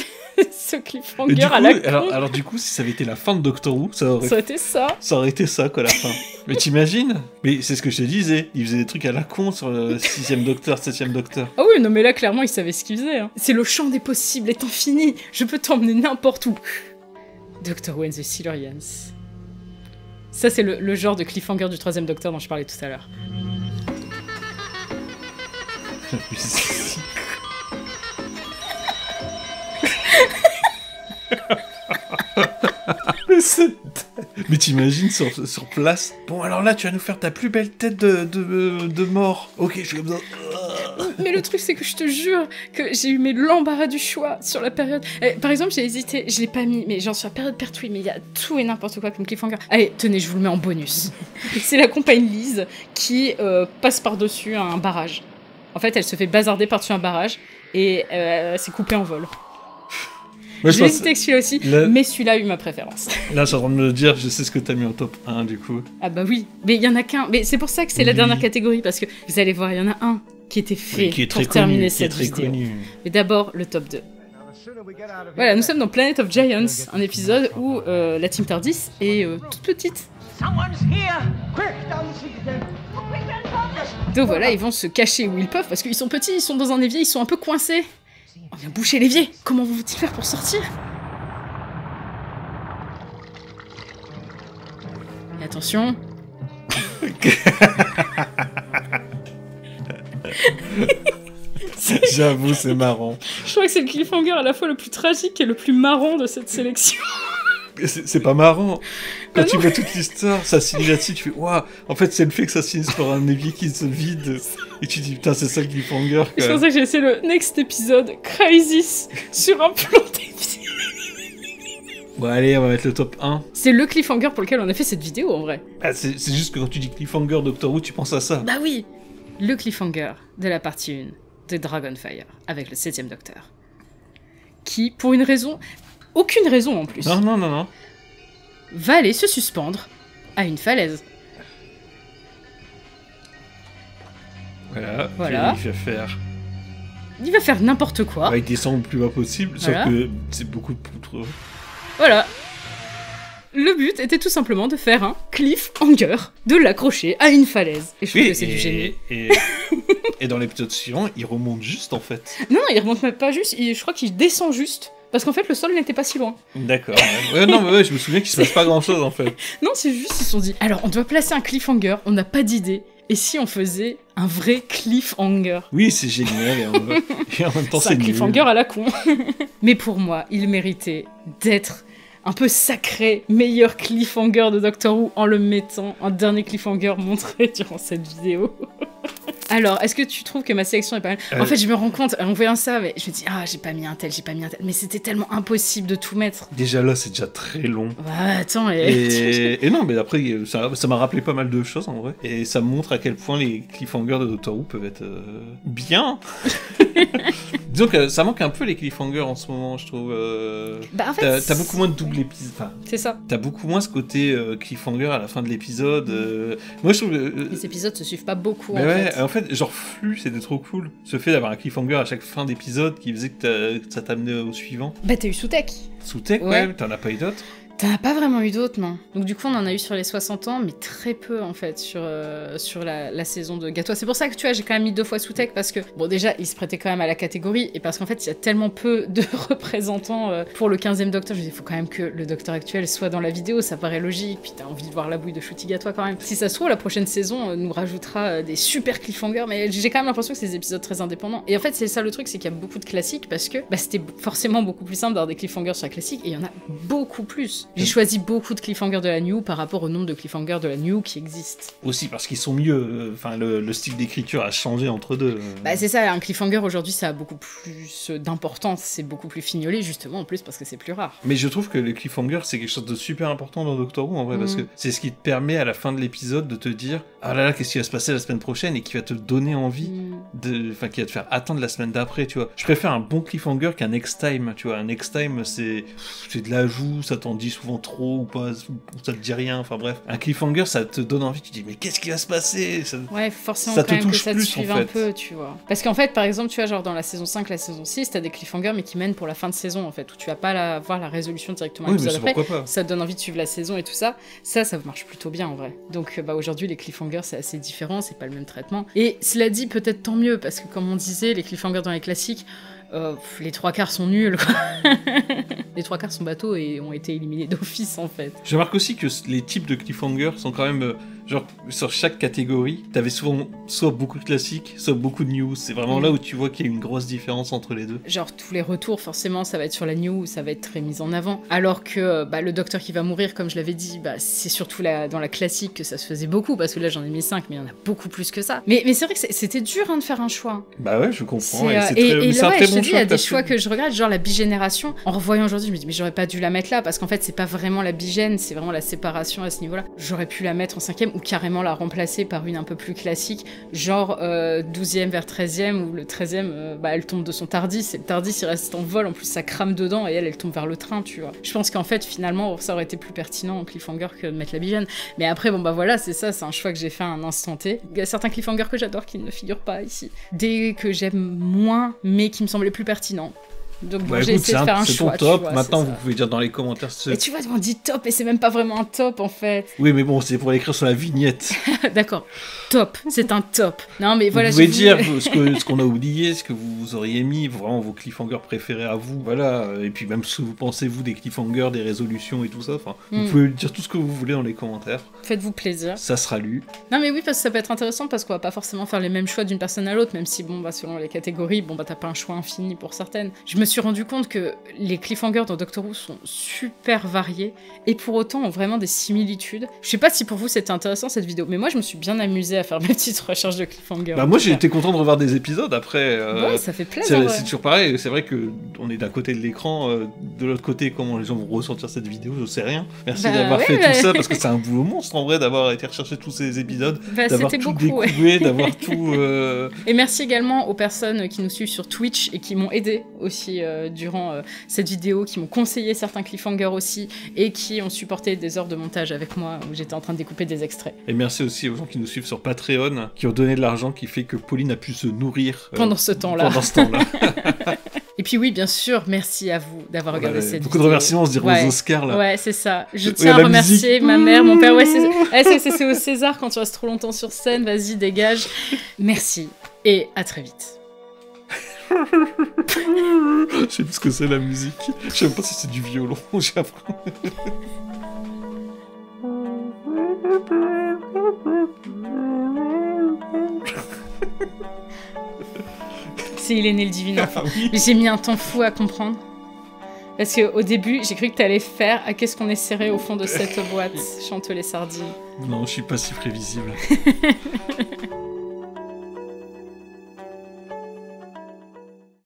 ce cliffhanger à la con.
Alors du coup, si ça avait été la fin de Doctor Who, ça aurait
été ça.
Ça aurait été ça, quoi, la fin. Mais t'imagines? Mais c'est ce que je te disais, ils faisaient des trucs à la con sur le 6ème Docteur, 7ème Docteur.
Ah oui, non mais là, clairement, ils savaient ce qu'ils faisaient. Hein. C'est le champ des possibles est infini, je peux t'emmener n'importe où. Doctor Who and the Silurians. Ça, c'est le genre de cliffhanger du 3ème Docteur dont je parlais tout à l'heure.
Mais t'imagines sur place. Bon, alors là, tu vas nous faire ta plus belle tête de mort. Ok, je suis comme ça.
Mais le truc, c'est que je te jure que j'ai eu l'embarras du choix sur la période. Par exemple, j'ai hésité, je l'ai pas mis, mais genre sur la période Pertwee, mais il y a tout et n'importe quoi comme cliffhanger. Allez, tenez, je vous le mets en bonus. C'est la compagne Liz qui passe par-dessus un barrage. En fait, elle se fait bazarder par-dessus un barrage et s'est coupée en vol. Ouais, j'ai hésité avec celui-là aussi, mais celui-là a eu ma préférence.
Là, je suis en train de me dire, je sais ce que t'as mis en top 1, du coup.
Ah bah oui, mais il y en a qu'un. Mais c'est pour ça que c'est la dernière catégorie, parce que vous allez voir, il y en a un qui était fait pour terminer cette vidéo. Mais d'abord, le top 2. Voilà, nous sommes dans Planet of Giants, un épisode où la Team TARDIS est toute petite. Donc voilà, ils vont se cacher où ils peuvent, parce qu'ils sont petits, ils sont dans un évier, ils sont un peu coincés. On vient boucher l'évier. Comment vont-ils faire pour sortir? Et attention.
J'avoue, c'est marrant.
Je crois que c'est le cliffhanger à la fois le plus tragique et le plus marrant de cette sélection.
C'est pas marrant. Quand tu vois toute l'histoire, ça finit là-dessus, tu fais waouh. En fait, c'est le fait que ça se finisse par un évier qui se vide. Et tu dis putain, c'est ça le cliffhanger.
C'est pour ça que j'ai essayé le next épisode Crisis sur un plan d'évier.
Bon, allez, on va mettre le top 1.
C'est le cliffhanger pour lequel on a fait cette vidéo en vrai.
Ah, c'est juste que quand tu dis cliffhanger Doctor Who, tu penses à ça.
Bah oui. Le cliffhanger de la partie 1 de Dragonfire avec le 7ème Docteur. Qui, pour une raison. Aucune raison en plus.
Non.
Va aller se suspendre à une falaise.
Voilà.
Il va faire n'importe quoi.
Il descend le plus bas possible, sauf que c'est beaucoup de poutres.
Voilà. Le but était tout simplement de faire un cliffhanger, de l'accrocher à une falaise. Et je trouve que c'est du génie.
Et dans l'épisode suivant, il remonte juste en fait.
Non, il remonte même pas juste, je crois qu'il descend juste. Parce qu'en fait, le sol n'était pas si loin.
D'accord. Je me souviens qu'il se passe pas grand-chose, en fait.
Non, c'est juste, ils se sont dit, alors, on doit placer un cliffhanger, on n'a pas d'idée. Et si on faisait un vrai cliffhanger?
Oui, c'est génial, et en même temps, c'est
un cliffhanger à la con. Mais pour moi, il méritait d'être un peu sacré, meilleur cliffhanger de Doctor Who en le mettant un dernier cliffhanger montré durant cette vidéo. Alors, est-ce que tu trouves que ma sélection est pas mal? En fait, je me rends compte, en voyant ça, mais je me dis, j'ai pas mis un tel, mais c'était tellement impossible de tout mettre.
Déjà là, c'est déjà très long.
Bah, attends,
et non, mais après, ça m'a rappelé pas mal de choses, en vrai. Et ça montre à quel point les cliffhangers de Doctor Who peuvent être bien. Disons que ça manque un peu les cliffhangers en ce moment, je trouve.
Bah, en fait,
t'as beaucoup moins de double épisode. Enfin,
c'est ça.
T'as beaucoup moins ce côté cliffhanger à la fin de l'épisode. Moi, je trouve
les épisodes se suivent pas beaucoup,
en fait, genre flux, c'était trop cool. Ce fait d'avoir un cliffhanger à chaque fin d'épisode qui faisait que ça t'amenait au suivant.
Bah, t'as eu Sous-Tech.
Sous-Tech, ouais, t'en as pas eu d'autres?
T'en as pas vraiment eu d'autres, non. Donc du coup, on en a eu sur les 60 ans, mais très peu, en fait, sur la saison de Gatois. C'est pour ça que, tu vois, j'ai quand même mis 2 fois Sous-Tech, parce que, bon, déjà, il se prêtait quand même à la catégorie, et parce qu'en fait, il y a tellement peu de représentants pour le 15e Docteur. Je me dis, il faut quand même que le Docteur actuel soit dans la vidéo, ça paraît logique, puis t'as envie de voir la bouille de Shooty Gatois quand même. Si ça se trouve, la prochaine saison nous rajoutera des super cliffhangers, mais j'ai quand même l'impression que c'est des épisodes très indépendants. Et en fait, c'est ça le truc, c'est qu'il y a beaucoup de classiques, parce que c'était forcément beaucoup plus simple d'avoir des cliffhangers sur la classique, et il y en a beaucoup plus. J'ai choisi beaucoup de cliffhangers de la New par rapport au nombre de cliffhangers de la New qui existent.
Aussi parce qu'ils sont mieux, enfin le style d'écriture a changé entre deux.
Bah c'est ça, un cliffhanger aujourd'hui ça a beaucoup plus d'importance, c'est beaucoup plus fignolé justement en plus parce que c'est plus rare.
Mais je trouve que le cliffhanger c'est quelque chose de super important dans Doctor Who en vrai, parce que c'est ce qui te permet à la fin de l'épisode de te dire ah là là qu'est-ce qui va se passer la semaine prochaine et qui va te donner envie, enfin qui va te faire attendre la semaine d'après, tu vois. Je préfère un bon cliffhanger qu'un next time, tu vois. Un next time c'est de l'ajout, ça t'en dit souvent trop ou pas, ou ça te dit rien, enfin bref. Un cliffhanger, ça te donne envie, tu te dis mais qu'est-ce qui va se passer?
Ouais, forcément
ça
quand
te
même que
touche
ça te
plus,
suive
en
un
fait.
peu, tu vois. Parce qu'en fait, par exemple, tu vois, genre dans la saison 5, la saison 6, t'as des cliffhangers mais qui mènent pour la fin de saison, en fait, où tu vas pas voir la résolution directement à
Oui, mais
l'épisode
c'est
après.
pourquoi pas.
Ça te donne envie de suivre la saison et tout ça. Ça marche plutôt bien, en vrai. Donc, aujourd'hui, les cliffhangers, c'est assez différent, c'est pas le même traitement. Et cela dit, peut-être tant mieux, parce que comme on disait, les cliffhangers dans les classiques, les 3/4 sont nuls, quoi. Les 3/4 sont bateaux et ont été éliminés d'office, en fait.
Je remarque aussi que les types de cliffhangers sont quand même... genre, sur chaque catégorie, t'avais souvent soit beaucoup de classiques, soit beaucoup de news. C'est vraiment là où tu vois qu'il y a une grosse différence entre les deux.
Genre, tous les retours, forcément, ça va être sur la news, ça va être très mis en avant. Alors que le docteur qui va mourir, comme je l'avais dit, c'est surtout dans la classique que ça se faisait beaucoup, parce que là, j'en ai mis 5, mais il y en a beaucoup plus que ça. Mais c'est vrai que c'était dur de faire un choix.
Bah ouais, je comprends.
Et
un
là,
très
ouais, je
bon
te dis,
choix
il y a
que t'as
des choix
fait.
que je regrette, genre la bigénération. En revoyant aujourd'hui, je me dis, mais j'aurais pas dû la mettre là, parce qu'en fait, c'est pas vraiment la bigène, c'est vraiment la séparation à ce niveau-là. J'aurais pu la mettre en 5e ou carrément la remplacer par une un peu plus classique, genre 12e vers 13e, où le 13e, elle tombe de son Tardis, et le Tardis, il reste en vol, en plus ça crame dedans, et elle tombe vers le train, tu vois. Je pense qu'en fait, finalement, ça aurait été plus pertinent en cliffhanger que de mettre la bigène. Mais après, voilà, c'est ça, c'est un choix que j'ai fait à un instant T. Il y a certains cliffhangers que j'adore qui ne figurent pas ici. Des que j'aime moins, mais qui me semblaient plus pertinents. Donc bon, j'ai essayé de faire un choix.
C'est ton top.
Tu vois,
maintenant,
c'est
vous
ça.
pouvez dire dans les commentaires.
Et tu vois, on dit top, et c'est même pas vraiment un top, en fait.
Oui, mais bon, c'est pour l'écrire sur la vignette.
D'accord, top, c'est un top. Non, mais voilà,
vous pouvez
j'ai
dire
voulu-
ce qu'on a oublié, ce que vous auriez mis, vraiment vos cliffhangers préférés à vous, voilà. Et puis même ce que vous pensez, vous, des cliffhangers, des résolutions et tout ça. Enfin, vous pouvez dire tout ce que vous voulez dans les commentaires.
Faites-vous plaisir.
Ça sera lu.
Non, mais oui, parce que ça peut être intéressant, parce qu'on va pas forcément faire les mêmes choix d'une personne à l'autre, même si, selon les catégories, t'as pas un choix infini pour certaines. Je me suis rendu compte que les cliffhangers dans Doctor Who sont super variés, et pour autant ont vraiment des similitudes. Je sais pas si pour vous c'était intéressant cette vidéo, mais moi je me suis bien amusée à faire mes petites recherches de cliffhangers.
Bah moi j'ai été content de revoir des épisodes après.
Ouais, ça fait plaisir. Ouais.
C'est toujours pareil, c'est vrai que on est d'un côté de l'écran, de l'autre côté comment les gens vont ressentir cette vidéo, je sais rien. Merci d'avoir fait tout ça parce que c'est un boulot monstre en vrai d'avoir été rechercher tous ces épisodes, d'avoir
c'était
tout
beaucoup,
découvert, d'avoir tout.
Et merci également aux personnes qui nous suivent sur Twitch et qui m'ont aidé aussi durant cette vidéo, qui m'ont conseillé certains cliffhangers aussi et qui ont supporté des heures de montage avec moi où j'étais en train de découper des extraits.
Et merci aussi aux gens qui nous suivent sur Patreon, qui ont donné de l'argent, qui fait que Pauline a pu se nourrir
pendant ce temps-là.
Pendant ce temps-là.
Et puis oui, bien sûr, merci à vous d'avoir regardé cette vidéo.
Beaucoup de remerciements, on se dirait aux Oscars là.
Ouais, c'est ça. Je tiens à remercier ma mère, mon père. Ouais, c'est au César quand tu restes trop longtemps sur scène. Vas-y, dégage. Merci et à très vite.
Je sais plus ce que c'est la musique. Je sais même pas si c'est du violon. J'ai appris.
C'est Il est né le divin enfant.
Ah, oui.
Mais j'ai mis un temps fou à comprendre. Parce qu'au début, j'ai cru que t'allais faire « Ah, qu'est-ce qu'on est serré au fond de cette boîte ?» Chante les sardines.
Non, je suis pas si prévisible.